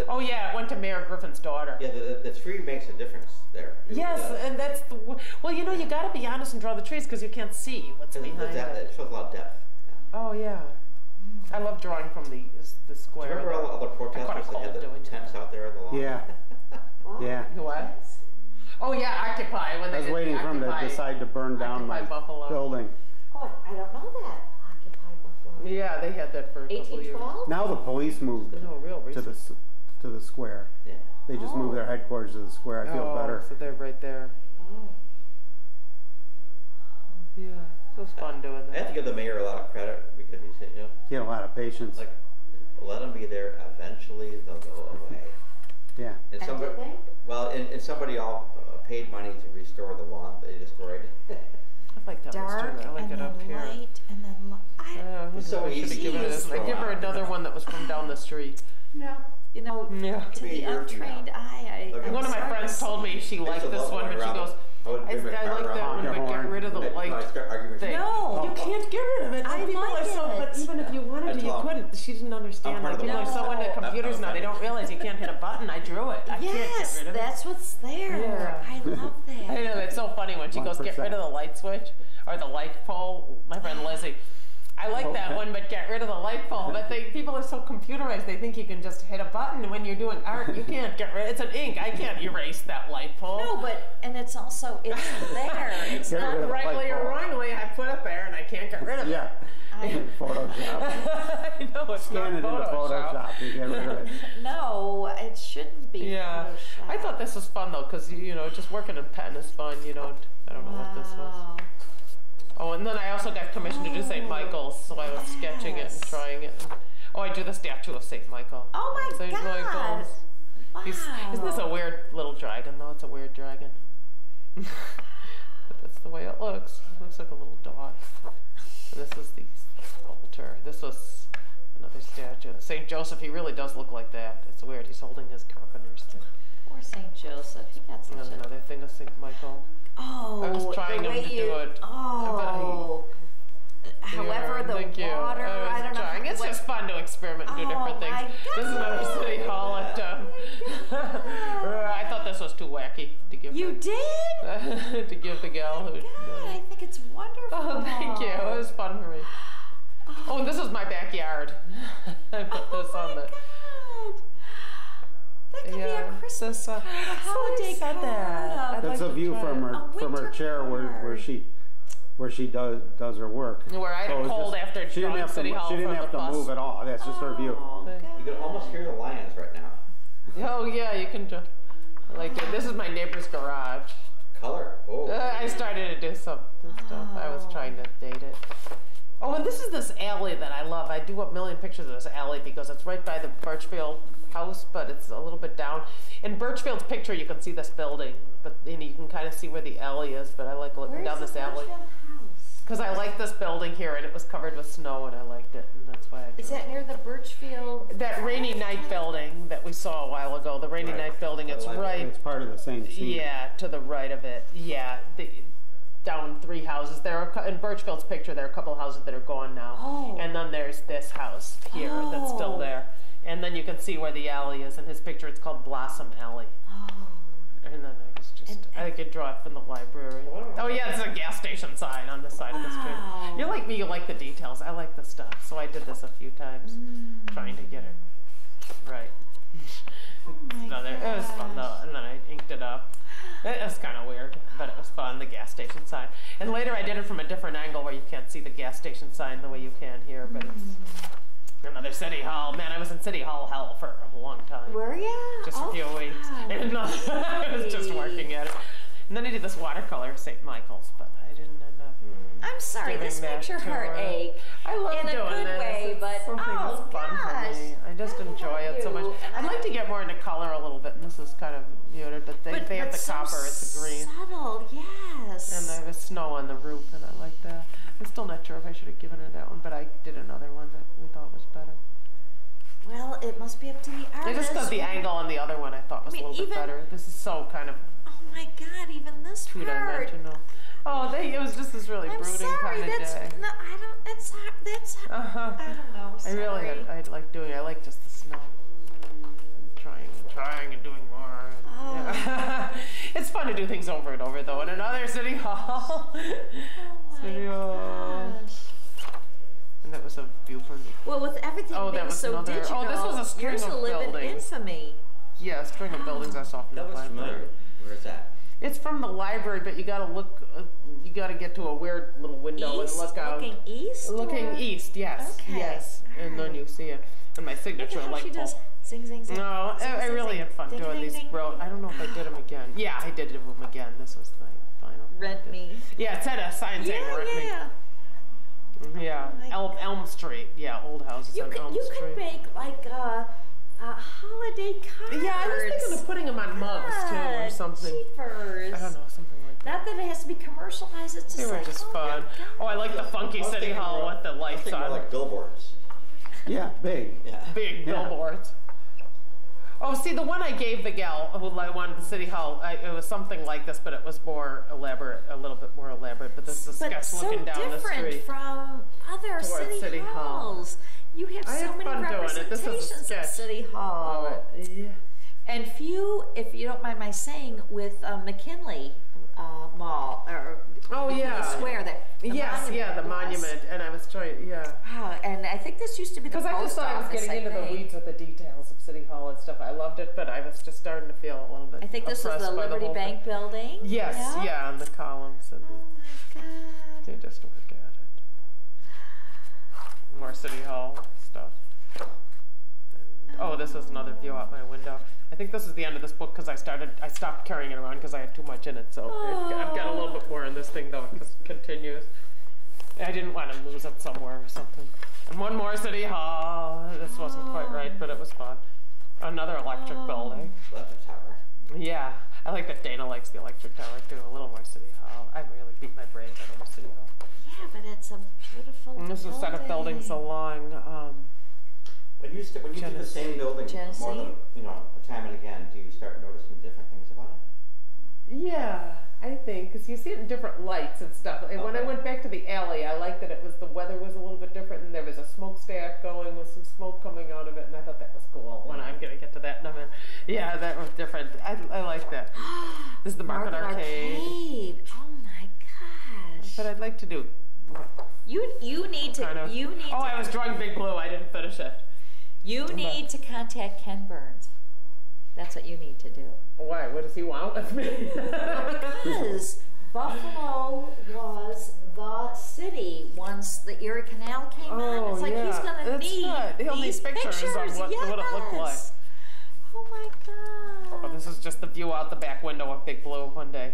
Oh yeah, it went to Mayor Griffin's daughter. Yeah, the tree makes a difference there. Yes, and that's the, well, you know, you got to be honest and draw the trees because you can't see what's behind it. It shows a lot of depth. Yeah. Oh yeah, I love drawing from the square. Do you remember all the other protesters that had the tents out there on the lawn? Yeah. Yeah. What? Oh yeah, Occupy. When I was waiting for him to decide to burn down my building. Oh, I don't know that. Yeah, they had that for a couple years. Now the police moved to the square. Yeah. They just moved their headquarters to the square. I feel better. So they're right there. Oh. Yeah, it was fun doing that. I have to give the mayor a lot of credit because he had a lot of patience. Like, let them be there. Eventually, they'll go away. Yeah. And somebody, and somebody all paid money to restore the lawn they destroyed. I like that. Dark, I like it up here. Light, and then it's so easy. I give her another one that was from down the street. No, you know, to the untrained eye, one of my friends told me she liked this one, but she goes, I like that one, but get rid of the light thing. No, you can't get rid of it. I like it. But even if you wanted to, you couldn't. She didn't understand. Like, people are so into computers now, they don't realize you can't hit a button. I drew it. I can't get rid of it. That's what's there. Yeah. I love that. I know, it's so funny when she goes, get rid of the light switch or the light pole. My friend Lizzie. I like that one, but get rid of the light bulb. But people are so computerized, they think you can just hit a button when you're doing art. You can't get rid. It's an ink. I can't erase that light bulb. No, but, and it's also, it's there. It's not rightly or wrongly, I put it there and I can't get rid of it. Yeah. Photoshop. I know, it's Scan it into Photoshop. You get rid of it. No, it shouldn't be Photoshop. I thought this was fun though, because, just working in pen is fun. I don't know what this was. Oh, and then I also got commissioned to do St. Michael's, so I was sketching it and trying it. Oh, I drew the statue of St. Michael. Oh my St. God! Michael's. Wow. Isn't this a weird little dragon, though? It's a weird dragon. But that's the way it looks. It looks like a little dog. And this is the altar. This was another statue. St. Joseph, he really does look like that. It's weird. He's holding his carpenter's thing. Poor St. Joseph. He got such another thing of St. Michael. Oh, I was trying him to do it. Oh, however, the water. I don't know. It's just fun to experiment and do different things. This is another City Hall at. I thought this was too wacky to give. You did? To give the gal who. God, I think it's wonderful. Oh, thank you. It was fun for me. Oh, and this is my backyard. I put this on the. God. That could be a Christmas card, a holiday card. That's a view from her chair where she does her work. Where I had cold after she didn't have City Hall. She didn't have to move at all. That's just her view. You can almost hear the lions right now. Oh yeah, you can. This is my neighbor's garage. Color. Oh. I started to do some stuff. I was trying to date it. Oh, and this is this alley that I love. I do a million pictures of this alley because it's right by the Birchfield house, but it's a little bit down. In Birchfield's picture, you can see this building, but you can kind of see where the alley is. But I like looking down this alley because I like this building here, and it was covered with snow, and I liked it, and that's why I. Is that near the Birchfield? That Rainy Night building that we saw a while ago. The Rainy Night building. It's right. It's part of the same scene. Yeah, to the right of it. Yeah. Down 3 houses. In Birchfield's picture, there are a couple of houses that are gone now. Oh. And then there's this house here that's still there. And then you can see where the alley is. In his picture, it's called Blossom Alley. Oh. And then I could draw it from the library. Oh, yeah, it's a gas station sign on the side of the street. You're like me, you like the details. I like the stuff. So I did this a few times, trying to get it right. It was fun, though. And then I inked it up. It was kind of weird, but it was fun, the gas station sign. And later I did it from a different angle where you can't see the gas station sign the way you can here, but Another City Hall. Man, I was in City Hall hell for a long time. Were you? Just a few weeks. And I was just working at it. And then I did this watercolor St. Michael's, but I didn't end up. I'm sorry, this makes your heart ache. I love in doing a good this. way, but something that's fun for me. I just enjoy it so much. I'd like to get more into color a little bit, and this is kind of muted, but they have the copper, it's the green. Subtle, yes. And there was snow on the roof, and I like that. I'm still not sure if I should have given her that one, but I did another one that we thought was better. Well, it must be up to the artist. Just because the angle on the other one I thought was a little bit better. This is so kind of. Oh my God! Even this part. Two-dimensional. Oh, it was just this really brooding kind of day. No, I don't. That's. I don't know. Sorry. I like doing. I like just the snow. Trying and doing more. Oh. Yeah. It's fun to do things over and over, though. In another City Hall. City Hall. And that was a view from the. Well, with everything being so digital, this was a string of buildings. In infamy. Yeah, a string of buildings I saw from the library. Familiar. Where is that? It's from the library, but you gotta look. You gotta get to a weird little window and look out. Looking east. Looking east, yes, okay. yes, and then you see it. And my signature light bulb. Does zing, zing, zing. No, I really had fun doing these. I don't know if I did them again. Yeah, I did them again. This was the final. Rent me. Yeah, it said a sign saying rent me. Yeah, Elm Street. Yeah, old houses on Elm Street. You could make like holiday cards. Yeah, I was thinking of putting them on mugs too, or something. Cheapers. I don't know, something like that. Not that it has to be commercialized. It's just they were just fun. Oh, I like the funky City Hall with the lights on. Like billboards. Yeah, big. Yeah. Big billboards. Oh, see, the one I gave the gal who wanted the City Hall, it was something like this, but it was more elaborate, a little bit more elaborate. But this is a sketch looking down the street. So different from other city halls. You have so many representations of City Hall. Yeah. And few, if you don't mind my saying, with McKinley Mall, or McKinley Square. The monument. And I was trying, and I think this used to be the post office, because I just thought I was getting into the weeds with the details of City Hall and stuff. I loved it, but I was just starting to feel a little bit I think this was the Liberty Bank building. Yes, and the columns. And my God. You just work at it. More City Hall stuff. And, this is another view out my window. I think this is the end of this book because I stopped carrying it around because I had too much in it. So I've got a little bit more in this thing though because it continues. I didn't want to lose it somewhere or something. And one more City Hall. This wasn't quite right, but it was fun. Another electric building. Electric tower. Yeah, I like that Dana likes the electric tower too. A little more City Hall. I really beat my brains on over City Hall. Yeah, but it's a beautiful building. This is a set of buildings along. When you do the same building more than time and again, do you start noticing different things about it? Yeah, I think because you see it in different lights and stuff. And when I went back to the alley, I liked that the weather was a little bit different, and there was a smokestack going with some smoke coming out of it, and I thought that was cool. When I'm gonna get to that in a minute. Yeah, that was different. I like that. This is the Market Arcade. Oh my gosh! But I'd like to do. You need to. I was drawing Big Blue. I didn't finish it. You need to contact Ken Burns. That's what you need to do. Why? What does he want with me? Because Buffalo was the city once the Erie Canal came on. It's like he's going to need these pictures of what it looked like. Oh my God. Oh, this is just the view out the back window of Big Blue one day.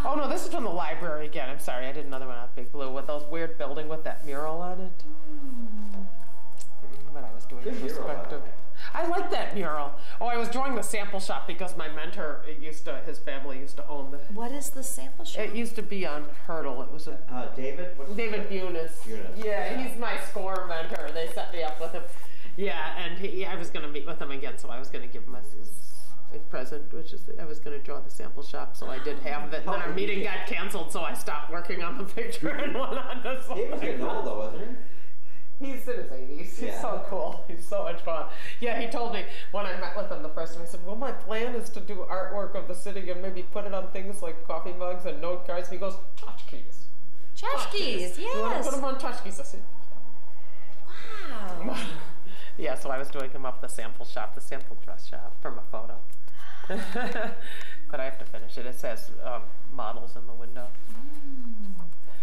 Oh no, this is from the library again. I'm sorry, I did another one out Big Blue with those weird building with that mural on it. But I was doing perspective. I like that mural. Oh, I was drawing the sample shop because my mentor his family used to own the. What is the sample shop? It used to be on Hurdle. It was a David. David Bunis. Yeah, he's my score mentor. They set me up with him. Yeah, and I was going to meet with him again, so I was going to give him a present, which is I was going to draw the sample shop, so I did half of it. And then our meeting got canceled, so I stopped working on the picture and went on this one. David's getting old though, wasn't he? He's in his 80s. He's so cool. He's so much fun. Yeah, he told me when I met with him the first time, I said, well, my plan is to do artwork of the city and maybe put it on things like coffee mugs and note cards. And he goes, tchotchkes. Tchotchkes, yes. You want to put them on tchotchkes? I said, wow. Yeah, so I was doing him up the sample shop, the sample dress shop from a photo. But I have to finish it. It says models in the window.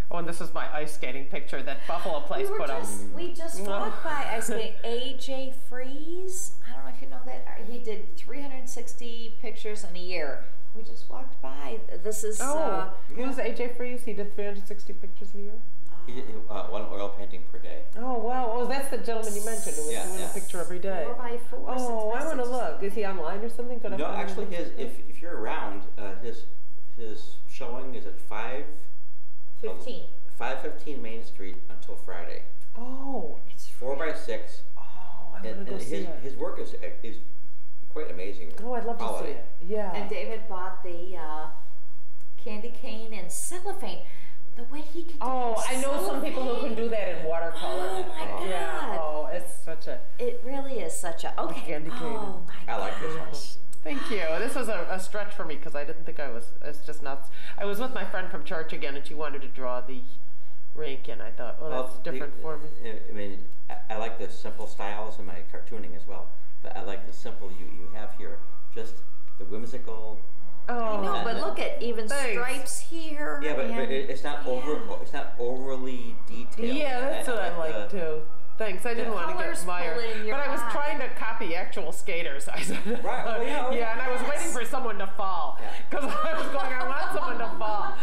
Oh, and this is my ice skating picture that Buffalo Place put up. We just walked by ice skating. AJ Freeze. I don't know if you know that. He did 360 pictures in a year. We just walked by. This is. Who's AJ Freeze? He did 360 pictures a year. He did one oil painting per day. Oh wow! Oh, that's the gentleman you mentioned who was doing a picture every day. 4x4. Oh, I want to look. Is he online or something? No, actually, if you're around, his showing is at 5:15 Main Street until Friday. Oh, it's 4x6. Oh, I want to go see it. His work is quite amazing. Oh, I'd love to see it. Yeah. And David bought the candy cane and cellophane. The way he can do I know some people who can do that in watercolor. Oh my God. Yeah. Oh, it's such a. It really is such a. Okay. Candy cane. Oh my I like this one. Thank you. This was a stretch for me because I didn't think I was. It's just nuts. I was with my friend from church again, and she wanted to draw the rink, and I thought, that's different for me. I mean, I like the simple styles in my cartooning as well, but I like the simple you have here. Just the whimsical. I know, but look at even stripes here. Yeah, but it's not it's not overly detailed. Yeah, that's what I like too. Thanks. I didn't want to get mired, but I was trying to copy actual skaters. I said, right. Yeah, and I was waiting for someone to fall because I was going, I want someone to fall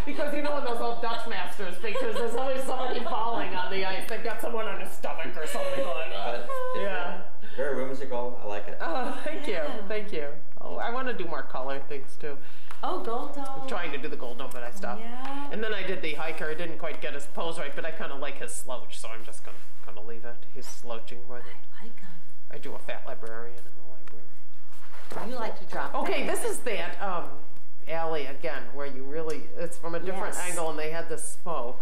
because you know in those old Dutch Masters pictures, there's always somebody falling on the ice. They've got someone on his stomach or something going on. Yeah. Very whimsical. I like it. Oh, thank you. Thank you. Oh, I want to do more color things too. Oh, Gold Dome. I'm trying to do the Gold Dome, but I stopped. Yeah. And then I did the hiker. I didn't quite get his pose right, but I kind of like his slouch, so I'm just going to leave it. He's slouching more than... I like him. I do a fat librarian in the library. You like to drop Okay, this is that alley again, where you really... It's from a different angle, and they had this smoke.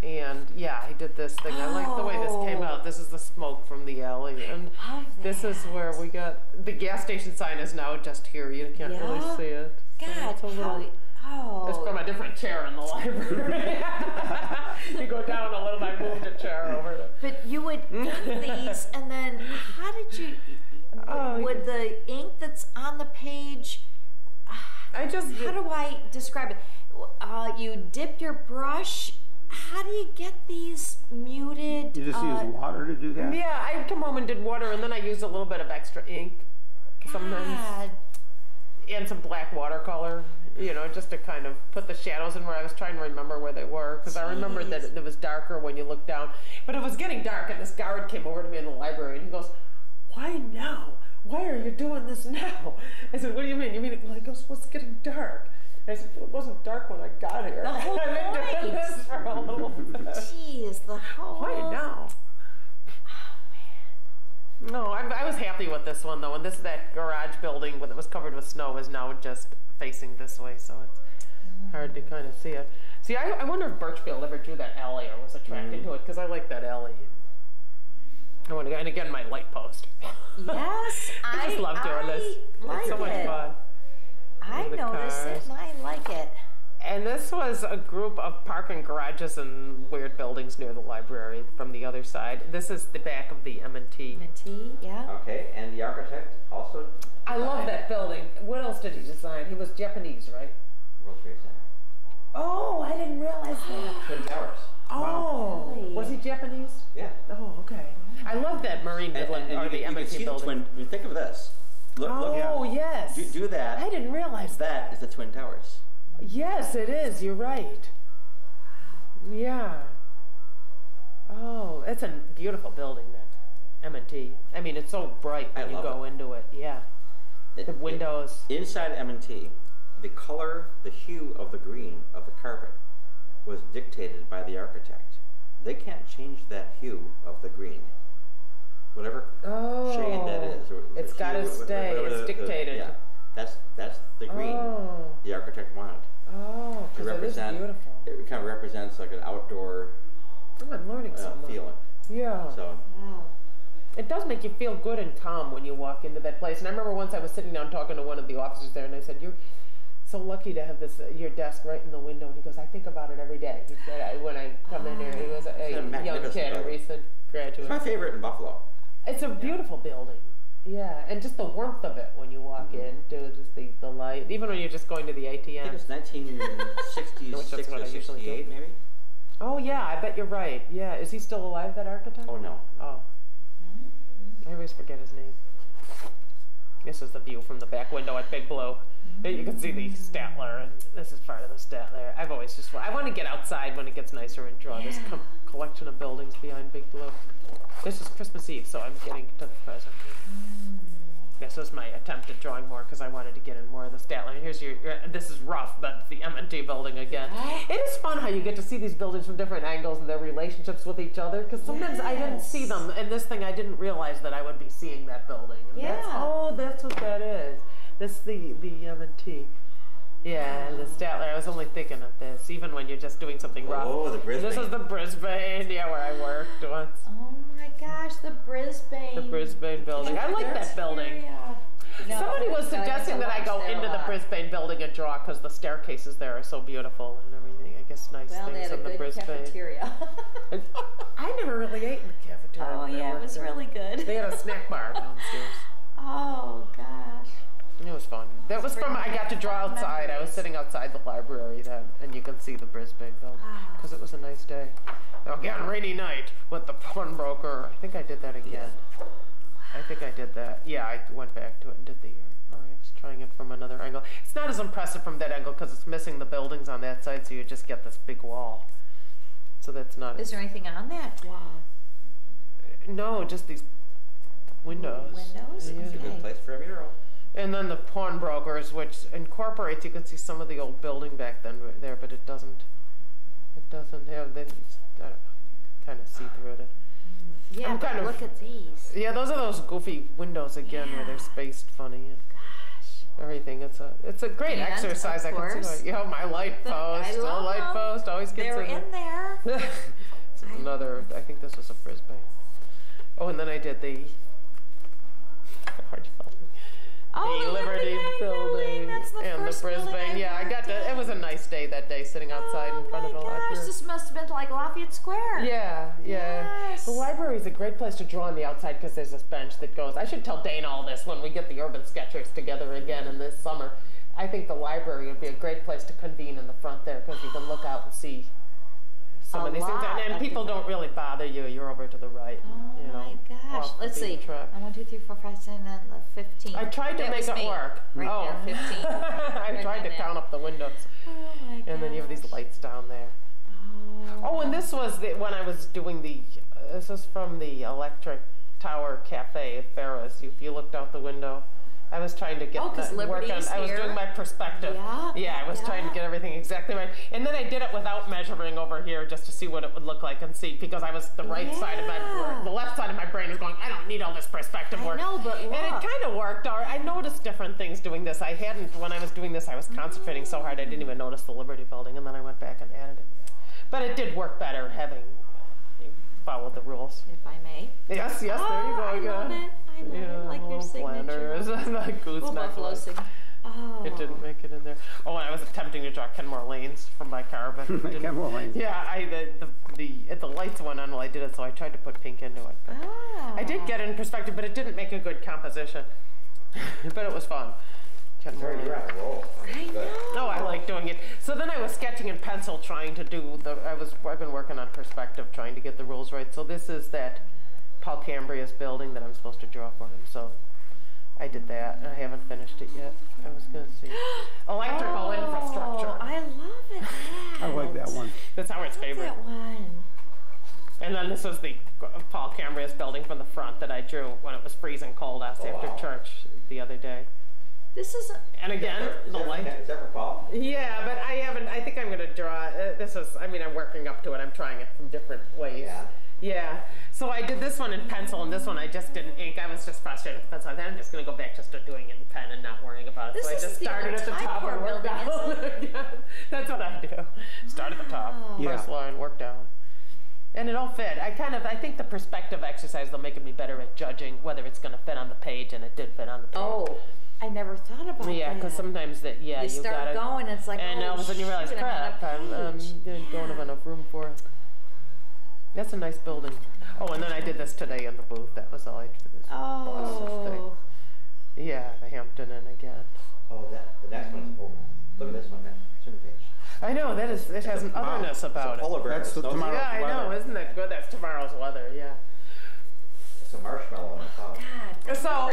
And yeah, I did this thing. I like the way this came out. This is the smoke from the alley, and this is where we got the gas station sign is now just here. You can't really see it. God, it's from a different chair in the library. You go down a little bit, moved a chair over it. But you would ink these, and then how did you? Would the ink that's on the page? How do I describe it? You dip your brush. How do you get these muted? You just use water to do that? Yeah, I come home and did water, and then I used a little bit of extra ink sometimes. And some black watercolor, just to kind of put the shadows in where I was trying to remember where they were, because I remembered that it was darker when you looked down. But it was getting dark, and this guard came over to me in the library, and he goes, "Why now? Why are you doing this now?" I said, "What do you mean?" He goes, "Well, it's getting dark." I said, "Well, it wasn't dark when I got here." The whole I've been doing this for a little bit. Jeez, the whole... Why now? No, I was happy with this one though, and that garage building that was covered with snow is now just facing this way, so it's hard to kind of see it. See, I wonder if Birchfield ever drew that alley or was attracted to it, because I like that alley. And again, my light post. Yes, I just love doing this. It's so much fun. I notice it and I like it. And this was a group of parking garages and weird buildings near the library from the other side. This is the back of the M&T. M&T, yeah. Okay, and the architect also designed. I love that building. What else did he design? He was Japanese, right? World Trade Center. Oh, I didn't realize that. Twin Towers. Oh, really? Was he Japanese? Yeah. Oh, okay. I love that Marine building, or the M&T building. Think of this. Look, yes. Do that. I didn't realize that is the Twin Towers. Yes, it is. You're right. Yeah. Oh, it's a beautiful building, that M&T. I mean, it's so bright when you go into it. Yeah. The windows. Inside M&T, the color, the hue of the green of the carpet was dictated by the architect. They can't change that hue of the green. Whatever shade that is. It's got to stay. It's dictated. Yeah. That's the green the architect wanted. Oh, because it is beautiful. It kind of represents like an outdoor I'm learning so much. Feeling. Yeah. So. Wow. It does make you feel good and calm when you walk into that place. And I remember once I was sitting down talking to one of the officers there, and I said, "You're so lucky to have this your desk right in the window." And he goes, "I think about it every day." He said, "When I come in here," he was a young kid, a recent graduate. It's my favorite in Buffalo. It's a beautiful building. Yeah, and just the warmth of it when you walk in, too, just the light. Even when you're just going to the ATM. I think it's 1966 or 68, maybe. Oh, yeah, I bet you're right. Yeah, is he still alive, that architect? Oh, no. Oh. I always forget his name. This is the view from the back window at Big Blue. You can see the Statler, and this is part of the Statler. I've always just, I want to get outside when it gets nicer and draw this collection of buildings behind Big Blue. This is Christmas Eve, so I'm getting to the present. This was my attempt at drawing more because I wanted to get in more of the Statler. And here's this is rough, but the M&T building again. It is fun how you get to see these buildings from different angles and their relationships with each other, because sometimes I didn't see them. And this thing, I didn't realize that I would be seeing that building. And that's what that is. This the M&T. Yeah, the Statler. I was only thinking of this, even when you're just doing something rough. Oh, the Brisbane. This is the Brisbane, where I worked once. Oh my gosh, the Brisbane. The Brisbane building. I like that building. No, somebody was suggesting that I go into the Brisbane building and draw because the staircases there are so beautiful and everything. I guess nice things in the Brisbane. Cafeteria. I never really ate in the cafeteria. Oh yeah, it was really good. They had a snack bar downstairs. Oh gosh. It was fun. That was from, I got to draw outside. I was sitting outside the library then, and you can see the Brisbane building, because it was a nice day. Again, rainy night with the pawnbroker. I think I did that again. I think I did that. Yeah, I went back to it and did the, I was trying it from another angle. It's not as impressive from that angle because it's missing the buildings on that side, so you just get this big wall. So that's not. Is there anything on that wall? No, just these windows. Windows? Yeah. It's a good place for a mural. And then the pawnbrokers, which incorporates, you can see some of the old building back then there, but it doesn't have, I don't know, kind of see through it. Yeah, but look at these. Yeah, those are those goofy windows again where they're spaced funny and everything. It's a great exercise. I can see my light post. Always gets they're in there. It's another, I think this was a Brisbane. Oh, and then I did the the Liberty building and the Brisbane. Yeah, I got to. It was a nice day that day, sitting outside in front of the library. This must have been like Lafayette Square. Yeah. Yes. The library is a great place to draw on the outside because there's this bench that goes. I should tell Dana all this when we get the Urban Sketchers together again in this summer. I think the library would be a great place to convene in the front there because you can look out and see some of these things, and people don't really bother you. You're over to the right. Oh my gosh! Let's see. 1, 2, 3, 4, 5, 6, 7, 15. I tried to make it work. Right there, 15. I tried to count up the windows. Oh my gosh. And then you have these lights down there. Oh, and this was when I was doing this was from the Electric Tower Cafe at Ferris. If you looked out the window. I was trying to get work on. I was doing my perspective. Yeah, I was trying to get everything exactly right. And then I did it without measuring over here just to see what it would look like and see, because I was the right side of the left side of my brain was going, I don't need all this perspective work. I know, but look. And it kind of worked. I noticed different things doing this. When I was doing this, I was concentrating so hard I didn't even notice the Liberty building, and then I went back and added it. But it did work better having followed the rules. If I may. Yes, there you go. I love it. I love it, like your signature. It didn't make it in there. Oh, and I was attempting to draw Kenmore Lanes from my car, but Kenmore Lanes. Yeah, the lights went on while I did it, so I tried to put pink into it. But I did get it in perspective, but it didn't make a good composition. But it was fun. You're on a roll. I know. No, I like doing it. So then I was sketching in pencil, trying to do I've been working on perspective, trying to get the rules right. So this is that Paul Cambria's building that I'm supposed to draw for him. So I did that, and I haven't finished it yet. I was going to see. Electrical infrastructure. I love it. I like that one. That's Howard's favorite. That one. And then this was the Paul Cambria's building from the front that I drew when it was freezing cold after church the other day. This is. And again, the light. Is that for Paul? Yeah, but I haven't. I think I'm going to draw. I'm working up to it. I'm trying it from different ways. Yeah. So I did this one in pencil, and this one I just didn't ink. I was just frustrated with pencil. Then I'm just going to go back just to doing it in pen and not worrying about it. So I just started at the top and worked down. That's what I do. Start at the top, first line, work down. And it all fit. I think the perspective exercise will make me better at judging whether it's going to fit on the page, and it did fit on the page. Oh. I never thought about that. Yeah, because sometimes you start going, it's like, and all of a sudden you realize, crap, I don't have enough room for it. That's a nice building. Oh, and then I did this today in the booth. That was all I did for this Boston thing. Yeah, the Hampton Inn again. Oh, the next one is look at this one, man. Turn the page. I know, it has an otherness about it. That's the tomorrow's weather. I know, isn't that good? That's tomorrow's weather, yeah. It's a marshmallow on the top. God, so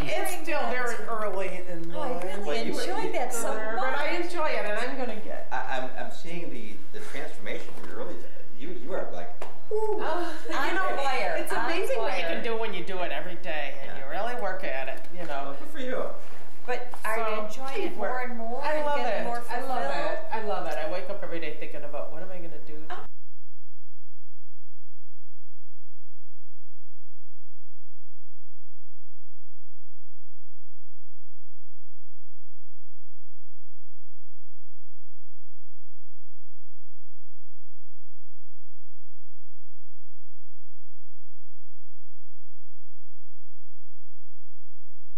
it's still very early in the I really enjoyed that so much. But I enjoy it, and I'm going to get. I'm seeing the transformation from your early days. You are like, ooh. It's amazing what you can do when you do it every day, and you really work at it, you know. Good for you. But are you enjoying it more and more? I love it. I love it. I love it. I wake up every day thinking about what am I going to